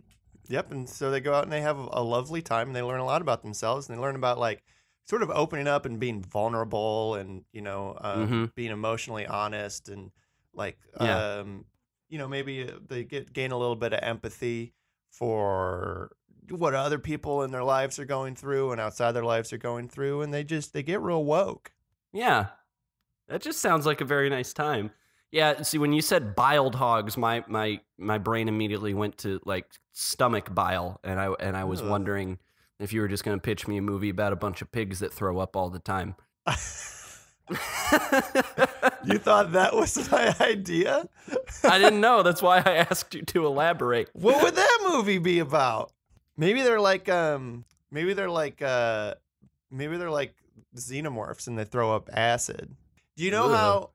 Yep. And so they go out and they have a lovely time, and they learn a lot about themselves, and they learn about like sort of opening up and being vulnerable, and being emotionally honest, and like maybe they gain a little bit of empathy for what other people in their lives are going through and outside their lives are going through, and they get real woke. Yeah, that just sounds like a very nice time. Yeah, see, when you said biled hogs, my brain immediately went to like stomach bile, and I was wondering if you were just going to pitch me a movie about a bunch of pigs that throw up all the time. You thought that was my idea? I didn't know. That's why I asked you to elaborate. What would that movie be about? Maybe they're like xenomorphs and they throw up acid. Do you know how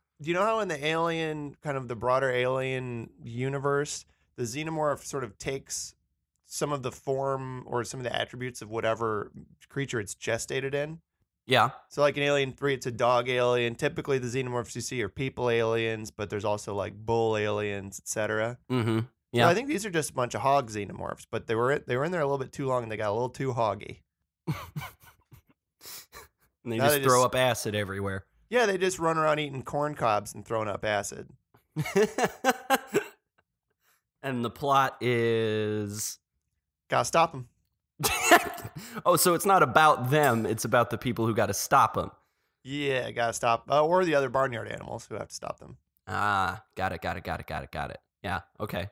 in the alien, kind of the broader alien universe, the xenomorph sort of takes some of the form or some of the attributes of whatever creature it's gestated in? Yeah. So like in Alien 3, it's a dog alien. Typically the xenomorphs you see are people aliens, but there's also like bull aliens, etc. Mm-hmm. Yeah. So I think these are just a bunch of hog xenomorphs, but they were in there a little bit too long and they got a little too hoggy. And they just throw up acid everywhere. Yeah, they just run around eating corn cobs and throwing up acid. And the plot is... Gotta stop them. Oh, so it's not about them. It's about the people who got to stop them. Yeah, gotta stop. Or the other barnyard animals who have to stop them. Ah, got it. Yeah, okay.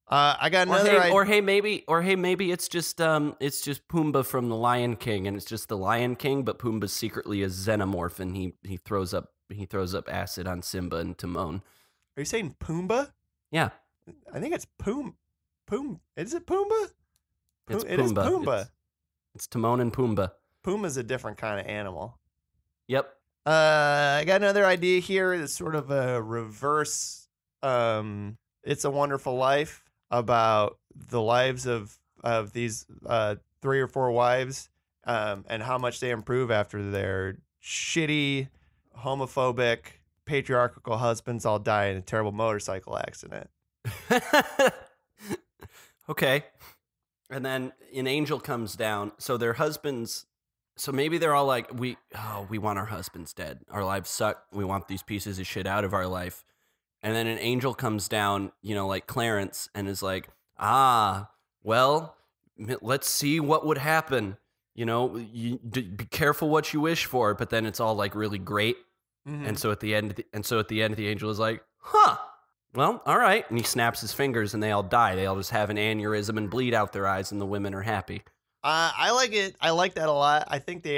I got another. Or hey, maybe it's just Pumbaa from The Lion King, and it's just the Lion King, but Pumbaa's secretly a xenomorph, and he throws up acid on Simba and Timon. Are you saying Pumbaa? Yeah, I think it's Is it Pumbaa? It's Pumbaa. It is Pumbaa. It's Timon and Pumbaa. Pumbaa's a different kind of animal. Yep. I got another idea here. It's sort of a reverse. It's a Wonderful Life about the lives of these 3 or 4 wives, and how much they improve after their shitty, homophobic, patriarchal husbands all die in a terrible motorcycle accident. Okay. And then an angel comes down. So their husbands, so maybe they're all like, we want our husbands dead. Our lives suck. We want these pieces of shit out of our life. And then an angel comes down, like Clarence, and is like, well, let's see what would happen. Be careful what you wish for. But then it's all like really great. Mm-hmm. And so at the end, the angel is like, well, all right. And he snaps his fingers and they all die. They all just have an aneurysm and bleed out their eyes, and the women are happy. I like it. I like that a lot. I think the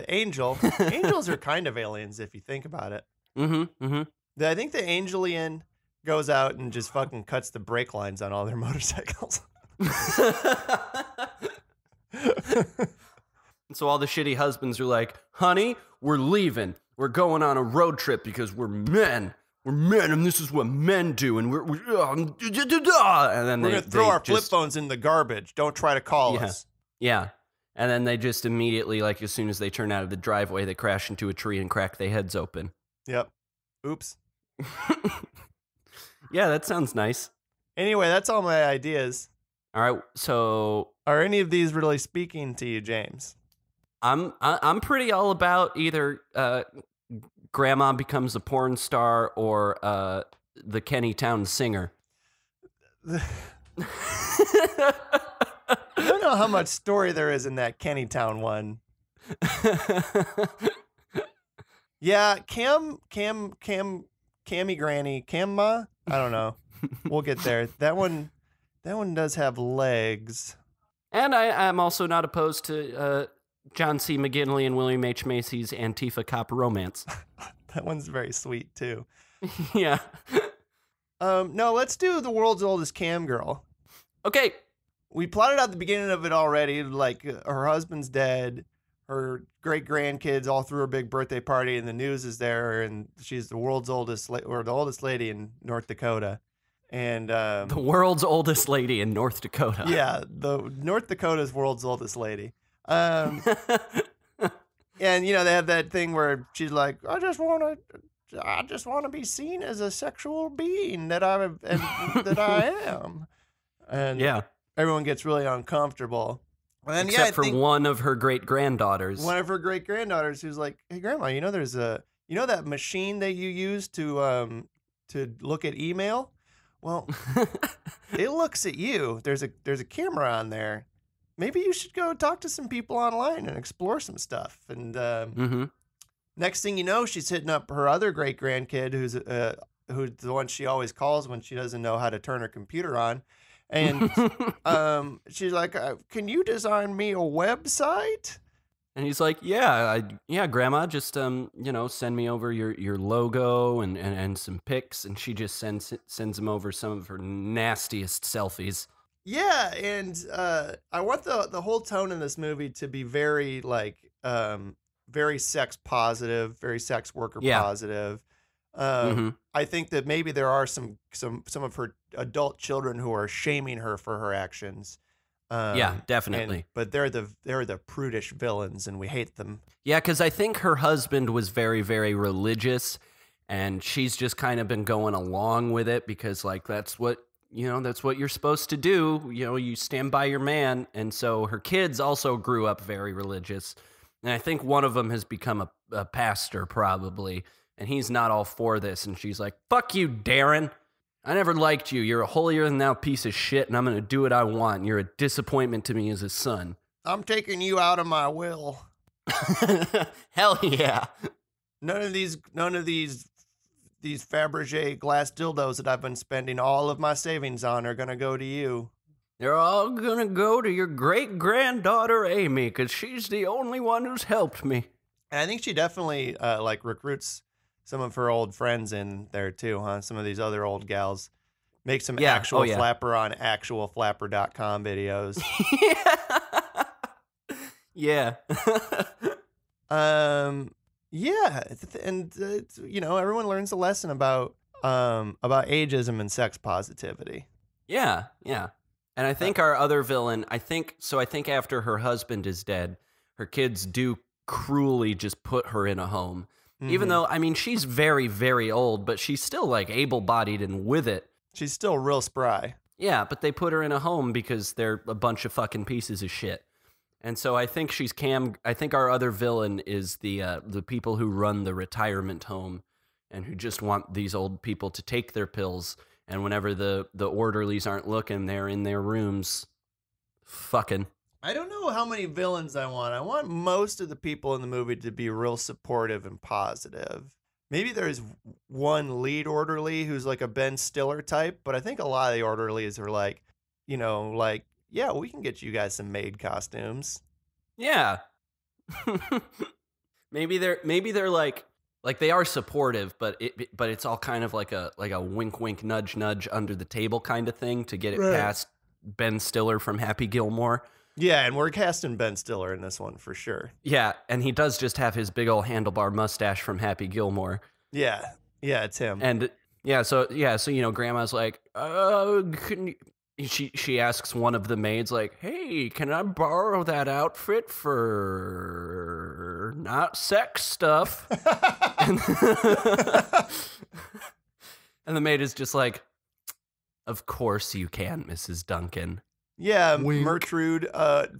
angel, angels are kind of aliens if you think about it. Mm-hmm. Mm-hmm. I think the angelian goes out and just fucking cuts the brake lines on all their motorcycles. So all the shitty husbands are like, honey, we're leaving. We're going on a road trip because we're men. We're men, and this is what men do. And and then we're going to throw our flip phones in the garbage. Don't try to call us. Yeah. And then they just immediately, like, as soon as they turn out of the driveway, they crash into a tree and crack their heads open. Yep. Oops. Yeah, that sounds nice. Anyway, that's all my ideas. All right, so are any of these really speaking to you, James? I'm pretty all about either Grandma becomes a porn star or the Kennytown singer. I don't know how much story there is in that Kennytown one. Yeah, Cammy Granny, Camma. I don't know. We'll get there. That one does have legs. And I'm also not opposed to John C. McGinley and William H. Macy's Antifa cop romance. That one's very sweet too. Yeah. No, let's do the world's oldest cam girl. Okay. We plotted out the beginning of it already. Like her husband's dead. Her great grandkids all threw her big birthday party, and the news is there, and she's the world's oldest, or the oldest lady in North Dakota. And the world's oldest lady in North Dakota. Yeah, the North Dakota's world's oldest lady. And they have that thing where she's like, I just want to be seen as a sexual being that I am. And yeah, everyone gets really uncomfortable. And except for one of her great-granddaughters. One of her great-granddaughters who's like, hey, Grandma, there's that machine that you use to look at email? Well, it looks at you. There's a camera on there. Maybe you should go talk to some people online and explore some stuff. And next thing you know, she's hitting up her other great-grandkid who's the one she always calls when she doesn't know how to turn her computer on. And she's like, can you design me a website? And he's like, yeah, Grandma, just send me over your logo and some pics. And she just sends him over some of her nastiest selfies. Yeah, and I want the whole tone in this movie to be very very sex positive, very sex worker positive. I think that maybe there are some of her adult children who are shaming her for her actions. Yeah, definitely. But they're the prudish villains, and we hate them. Yeah, because I think her husband was very, very religious, and she's just kind of been going along with it because, like, that's what you're supposed to do. You stand by your man. And so her kids also grew up very religious, and I think one of them has become a pastor probably. And he's not all for this. And she's like, fuck you, Darren. I never liked you. You're a holier-than-thou piece of shit, and I'm going to do what I want. You're a disappointment to me as a son. I'm taking you out of my will. Hell yeah. None of these Fabergé glass dildos that I've been spending all of my savings on are going to go to you. They're all going to go to your great-granddaughter, Amy, because she's the only one who's helped me. And I think she definitely, recruits some of her old friends in there too, huh? Some of these other old gals. Make some actual flapper on actualflapper.com videos. Yeah. Yeah. And, everyone learns a lesson about ageism and sex positivity. Yeah, yeah. And I think our other villain, I think after her husband is dead, her kids do cruelly just put her in a home. Mm-hmm. Even though, I mean, she's very, very old, but she's still like able-bodied and with it. She's still real spry. Yeah, but they put her in a home because they're a bunch of fucking pieces of shit. And so I think I think our other villain is the people who run the retirement home and who just want these old people to take their pills. And whenever the orderlies aren't looking, they're in their rooms fucking. I don't know how many villains I want. I want most of the people in the movie to be real supportive and positive. Maybe there's one lead orderly who's like a Ben Stiller type, but I think a lot of the orderlies are like, yeah, we can get you guys some maid costumes. Yeah. maybe they're like Like they are supportive, but it's all kind of like a wink wink nudge nudge under the table kind of thing to get it past Ben Stiller from Happy Gilmore. Yeah, and we're casting Ben Stiller in this one for sure. Yeah, and he does just have his big old handlebar mustache from Happy Gilmore. Yeah, it's him. And so Grandma's like, she asks one of the maids, like, hey, can I borrow that outfit for not sex stuff? And the maid is just like, of course you can, Mrs. Duncan. Yeah, Wink. Mertrude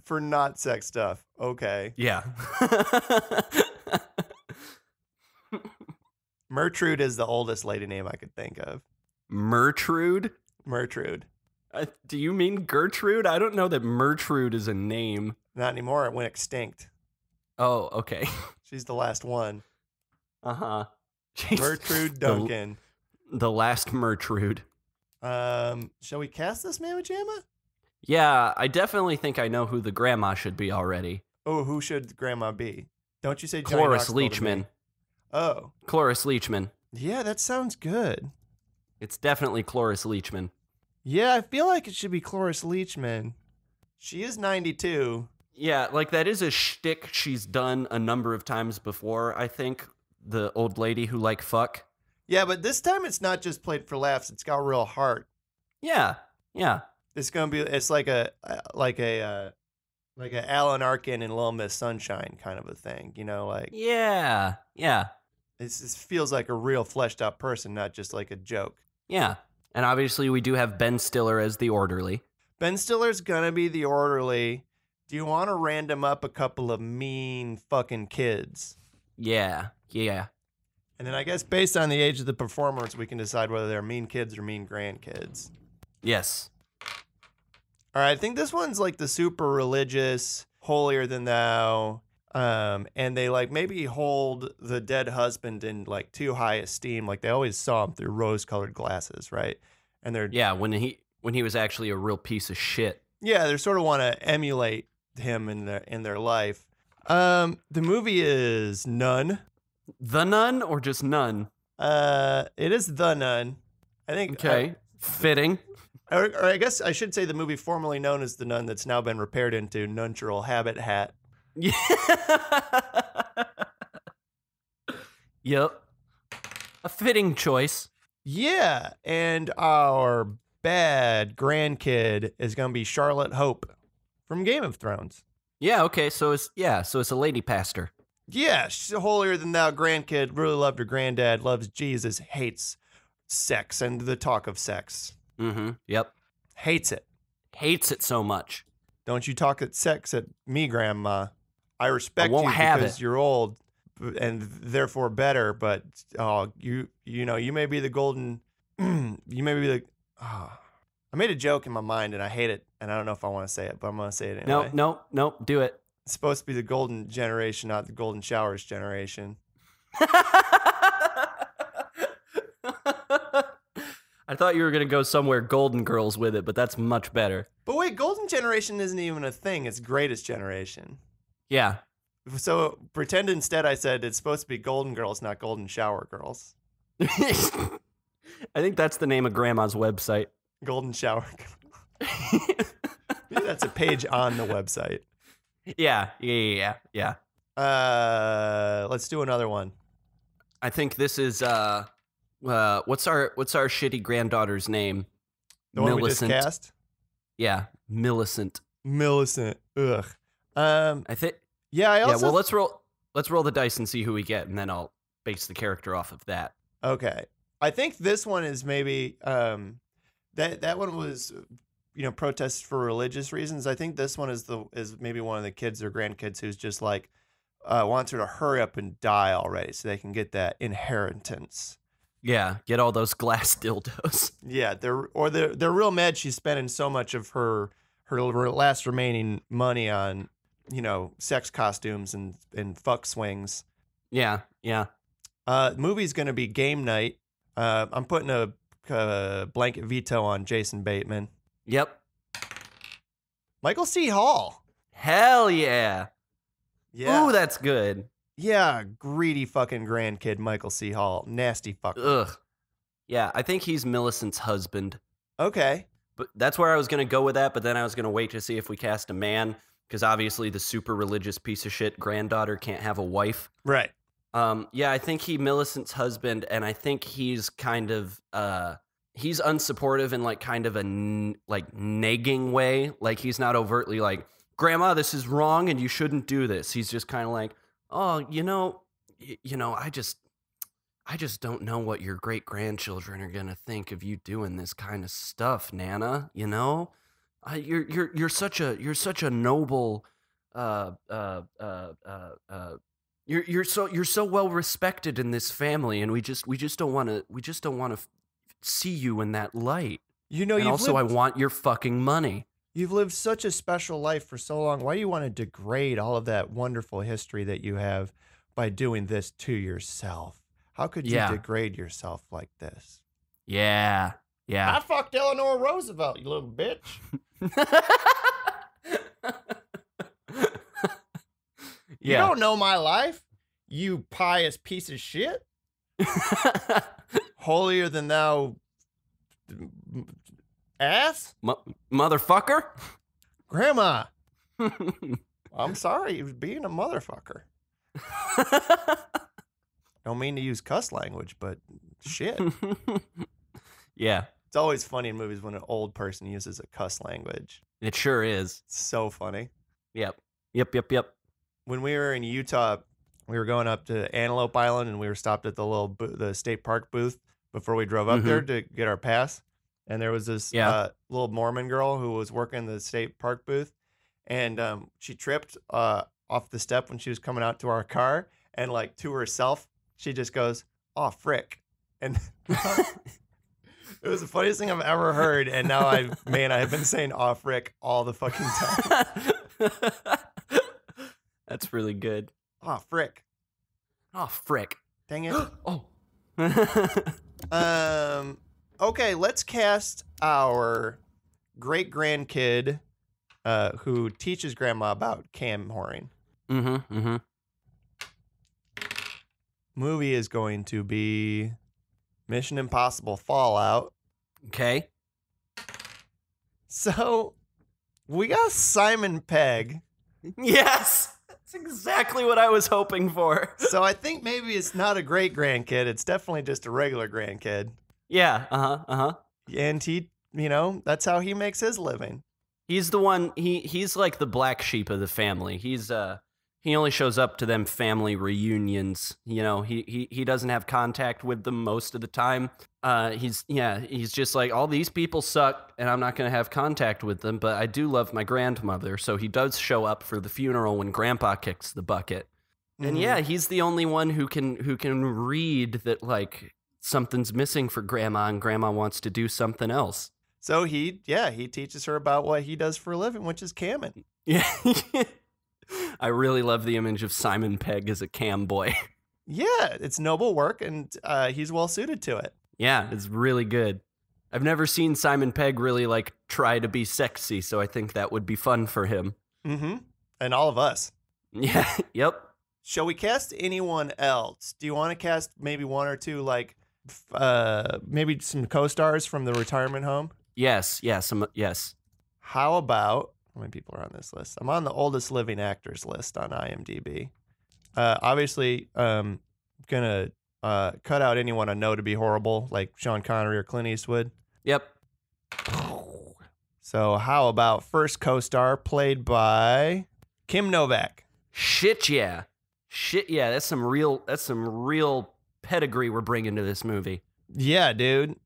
for not sex stuff. Okay. Yeah. Mertrude is the oldest lady name I could think of. Mertrude? Mertrude. Do you mean Gertrude? I don't know that Mertrude is a name. Not anymore. It went extinct. Oh, okay. She's the last one. Uh-huh. Mertrude Duncan. The last Mertrude. Shall we cast this Mamma Jamma? Yeah, I definitely think I know who the grandma should be already. Oh, who should grandma be? Don't you say Johnny Cloris Knoxville to me. Leachman. Oh. Cloris Leachman. Yeah, that sounds good. It's definitely Cloris Leachman. Yeah, I feel like it should be Cloris Leachman. She is 92. Yeah, like that is a shtick she's done a number of times before, I think. The old lady who like fuck. Yeah, but this time it's not just played for laughs. It's got real heart. Yeah. It's like a Alan Arkin and Little Miss Sunshine kind of a thing, like. Yeah. It feels like a real fleshed out person, not just like a joke. Yeah. And obviously we do have Ben Stiller as the orderly. Ben Stiller's gonna be the orderly. Do you want to random up a couple of mean fucking kids? Yeah. And then I guess based on the age of the performers, we can decide whether they're mean kids or mean grandkids. Yes. All right, I think this one's like the super religious, holier than thou, and they like maybe hold the dead husband in like too high esteem. Like they always saw him through rose-colored glasses, right? And they're when he was actually a real piece of shit. Yeah, they sort of want to emulate him in their life. The movie is Nun. The Nun or just Nun? It is The Nun. I think. Okay, fitting. Or I guess I should say the movie formerly known as The Nun that's now been repaired into Nunchural Habit Hat. Yeah. Yep. A fitting choice. Yeah, and our bad grandkid is going to be Charlotte Hope from Game of Thrones. Yeah, okay, so it's a lady pastor. Yeah, she's a holier than thou grandkid, really loved her granddad, loves Jesus, hates sex and the talk of sex. Mm-hmm, yep. Hates it. Hates it so much. Don't you talk at sex at me, Grandma. I respect won't you have because it. you're old and therefore better, but you may be the golden, you may be the, I made a joke in my mind and I hate it and I don't know if I want to say it, but I'm going to say it anyway. No, do it. It's supposed to be the golden generation, not the golden showers generation. I thought you were going to go somewhere Golden Girls with it, but that's much better. But wait, golden generation isn't even a thing. It's greatest generation. Yeah. So pretend instead I said it's supposed to be Golden Girls, not Golden Shower Girls. I think that's the name of Grandma's website. Golden Shower Girls. Maybe that's a page on the website. Yeah. Let's do another one. I think this is what's our shitty granddaughter's name? The one we just cast? Yeah, Millicent. Ugh. I think. Yeah, well, let's roll the dice and see who we get, and then I'll base the character off of that. Okay. I think this one is maybe that one was protests for religious reasons. I think this one is maybe one of the kids or grandkids who's just like wants her to hurry up and die already so they can get that inheritance. Yeah, get all those glass dildos. Yeah, they're real mad she's spending so much of her last remaining money on sex costumes and fuck swings. Yeah. Movie's gonna be Game Night. I'm putting a blanket veto on Jason Bateman. Yep. Michael C. Hall. Hell yeah. Yeah. Ooh, that's good. Yeah, greedy fucking grandkid Michael C. Hall. Nasty fucker. Ugh. Yeah, I think he's Millicent's husband. Okay. But that's where I was going to go with that, but then I was going to wait to see if we cast a man, because obviously the super religious piece of shit granddaughter can't have a wife. Right. Yeah, I think Millicent's husband, and I think he's kind of he's unsupportive in like kind of a nagging way. Like he's not overtly like, "Grandma, this is wrong and you shouldn't do this." He's just kind of like, "Oh, I just don't know what your great grandchildren are gonna think of you doing this kind of stuff, Nana. You know, you're such a noble, you're so well respected in this family, and we just don't want to see you in that light. You know, And also, I want your fucking money." You've lived such a special life for so long. Why do you want to degrade all of that wonderful history that you have by doing this to yourself? How could you degrade yourself like this? Yeah. I fucked Eleanor Roosevelt, you little bitch. You don't know my life, you pious piece of shit. Holier than thou ass? Motherfucker? Grandma. I'm sorry, being a motherfucker. Don't mean to use cuss language, but shit. Yeah. It's always funny in movies when an old person uses a cuss language. It sure is. It's so funny. Yep. When we were in Utah, we were going up to Antelope Island, and we were stopped at the the state park booth before we drove up there to get our pass. And there was this little Mormon girl who was working the state park booth, and she tripped off the step when she was coming out to our car, and like to herself, she just goes, "Oh, frick." And it was the funniest thing I've ever heard. And now I have been saying "oh, frick" all the fucking time. That's really good. Oh, frick. Oh, frick. Dang it. Oh. Okay, let's cast our great-grandkid who teaches grandma about cam whoring. Movie is going to be Mission Impossible Fallout. Okay. So, we got Simon Pegg. Yes! That's exactly what I was hoping for. So I think maybe it's not a great-grandkid. It's definitely just a regular grandkid. Yeah, And he, that's how he makes his living. He's the one, he's like the black sheep of the family. He only shows up to them family reunions. He doesn't have contact with them most of the time. He's just like, all these people suck and I'm not going to have contact with them, but I do love my grandmother. So he does show up for the funeral when grandpa kicks the bucket. And he's the only one who can read that like something's missing for grandma and grandma wants to do something else. So he teaches her about what he does for a living, which is camming. Yeah. I really love the image of Simon Pegg as a cam boy. Yeah, it's noble work, and he's well suited to it. Yeah, it's really good. I've never seen Simon Pegg really like try to be sexy, so I think that would be fun for him. And all of us. Yeah, yep. Shall we cast anyone else? Do you want to cast maybe one or two, like maybe some co-stars from the retirement home? Yes. How about, how many people are on this list? I'm on the oldest living actors list on IMDb. Obviously, gonna cut out anyone I know to be horrible, like Sean Connery or Clint Eastwood. Yep. So how about first co-star played by Kim Novak? Shit yeah. That's some real pedigree we're bringing to this movie. Yeah, dude.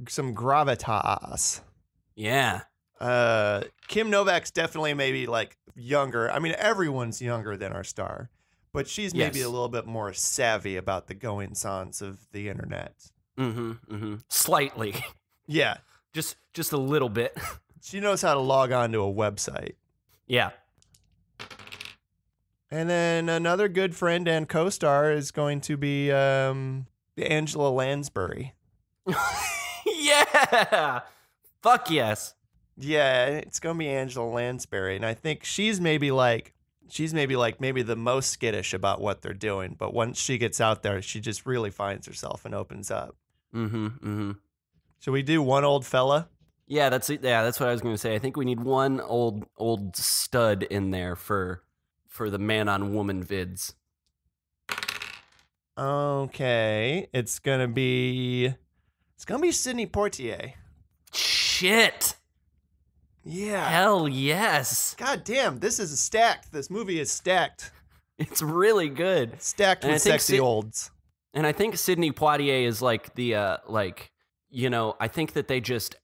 Some gravitas. Yeah. Kim Novak's definitely maybe like younger. I mean, everyone's younger than our star, but she's maybe a little bit more savvy about the goings-ons of the internet. Slightly. Yeah. Just a little bit. She knows how to log on to a website. Yeah. And then another good friend and co-star is going to be Angela Lansbury. Yeah. Fuck yes. Yeah, it's going to be Angela Lansbury. And I think she's maybe like she's maybe the most skittish about what they're doing, but once she gets out there, she just really finds herself and opens up. Should we do one old fella? Yeah, that's it. Yeah, that's what I was going to say. I think we need one old stud in there for the man on woman vids. Okay, it's gonna be Sidney Poitier. Shit. Yeah. Hell yes. God damn, this is stacked. This movie is stacked. It's really good. Stacked with sexy olds. And I think Sidney Poitier is like the I think that they just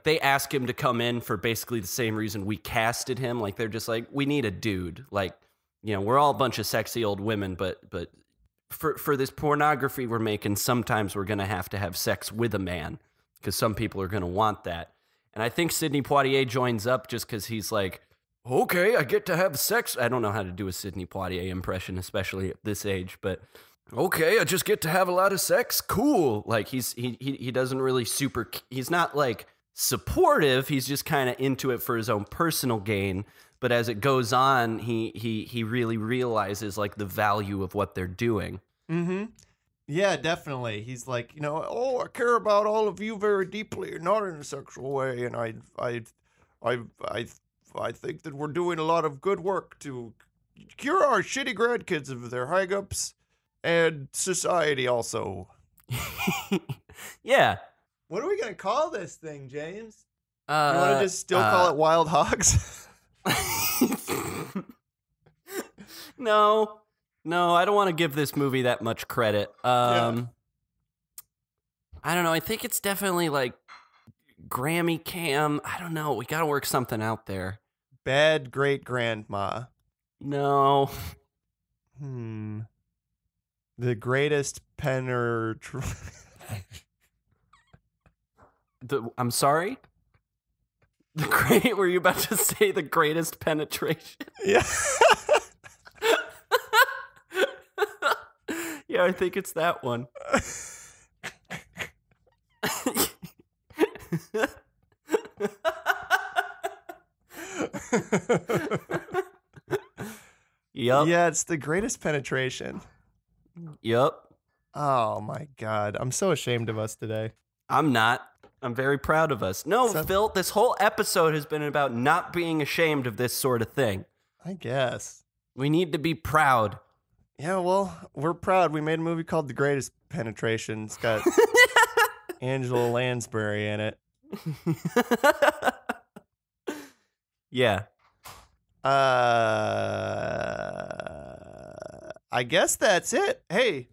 they ask him to come in for basically the same reason we casted him. Like they're just like, we need a dude. Like, we're all a bunch of sexy old women, but for this pornography we're making, sometimes we're gonna have to have sex with a man because some people are gonna want that. And I think Sidney Poitier joins up just because he's like, okay, I get to have sex. I don't know how to do a Sidney Poitier impression, especially at this age, but okay, I just get to have a lot of sex. Cool. Like he doesn't really he's not like supportive. He's just kind of into it for his own personal gain. But as it goes on, he really realizes like the value of what they're doing. Mm-hmm. Yeah, definitely. He's like, I care about all of you very deeply, not in a sexual way, and I think that we're doing a lot of good work to cure our shitty grandkids of their hang-ups and society also. Yeah. What are we gonna call this thing, James? You want to just still call it Wild Hogs? No, I don't want to give this movie that much credit. I don't know. I think it's definitely like Grammy Cam. I don't know. We got to work something out there. Bad great grandma. No. The greatest I'm sorry? Were you about to say the greatest penetration? Yeah. Yeah, I think it's that one. Yep. Yeah, it's the greatest penetration. Yep. Oh my God. I'm so ashamed of us today. I'm not. I'm very proud of us. No, Phil, this whole episode has been about not being ashamed of this sort of thing. I guess. We need to be proud. Yeah, well, we're proud. We made a movie called The Greatest Penetration. It's got Angela Lansbury in it. Yeah. I guess that's it. Hey,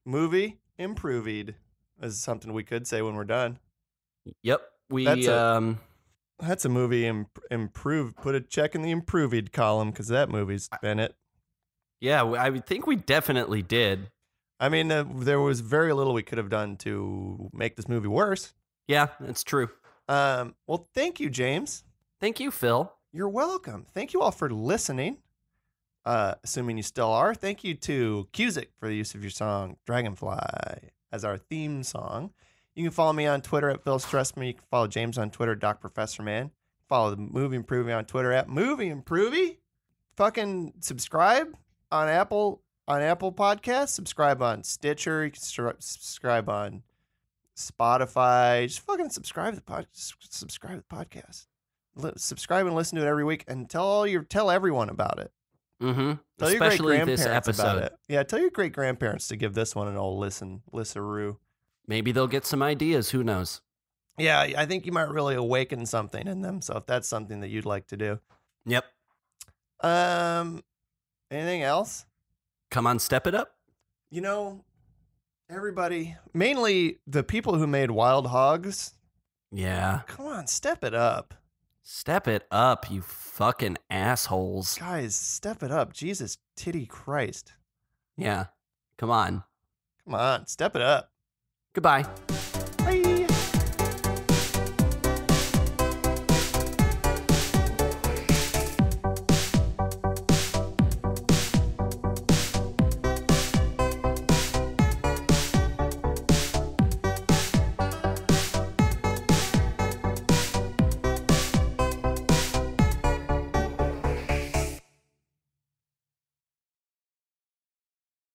movie improved is something we could say when we're done. Yep. That's a movie improved. Put a check in the improved column because that movie's been it. Yeah, I think we definitely did. I mean, there was very little we could have done to make this movie worse. Yeah, that's true. Well, thank you, James. Thank you, Phil. You're welcome. Thank you all for listening. Assuming you still are. Thank you to Cusick for the use of your song Dragonfly as our theme song. You can follow me on Twitter at Phil Stressman. You can follow James on Twitter, DocProfessorMan. Follow the Movie Improvie on Twitter at Movie Improvie. Fucking subscribe on Apple Podcasts. Subscribe on Stitcher. You can subscribe on Spotify. Just fucking subscribe to the podcast. Subscribe and listen to it every week, and tell everyone about it. Mm-hmm. Tell Especially your great this grandparents about episode. it. Yeah, tell your great grandparents to give this one an old listen-roo. Maybe they'll get some ideas. Who knows? Yeah, I think you might really awaken something in them. So if that's something that you'd like to do. Yep. Anything else? Come on, step it up. Everybody, mainly the people who made Wild Hogs. Yeah. Come on, step it up. Step it up, you fucking assholes. Guys, step it up. Jesus titty Christ. Yeah. Come on. Come on, step it up. Goodbye.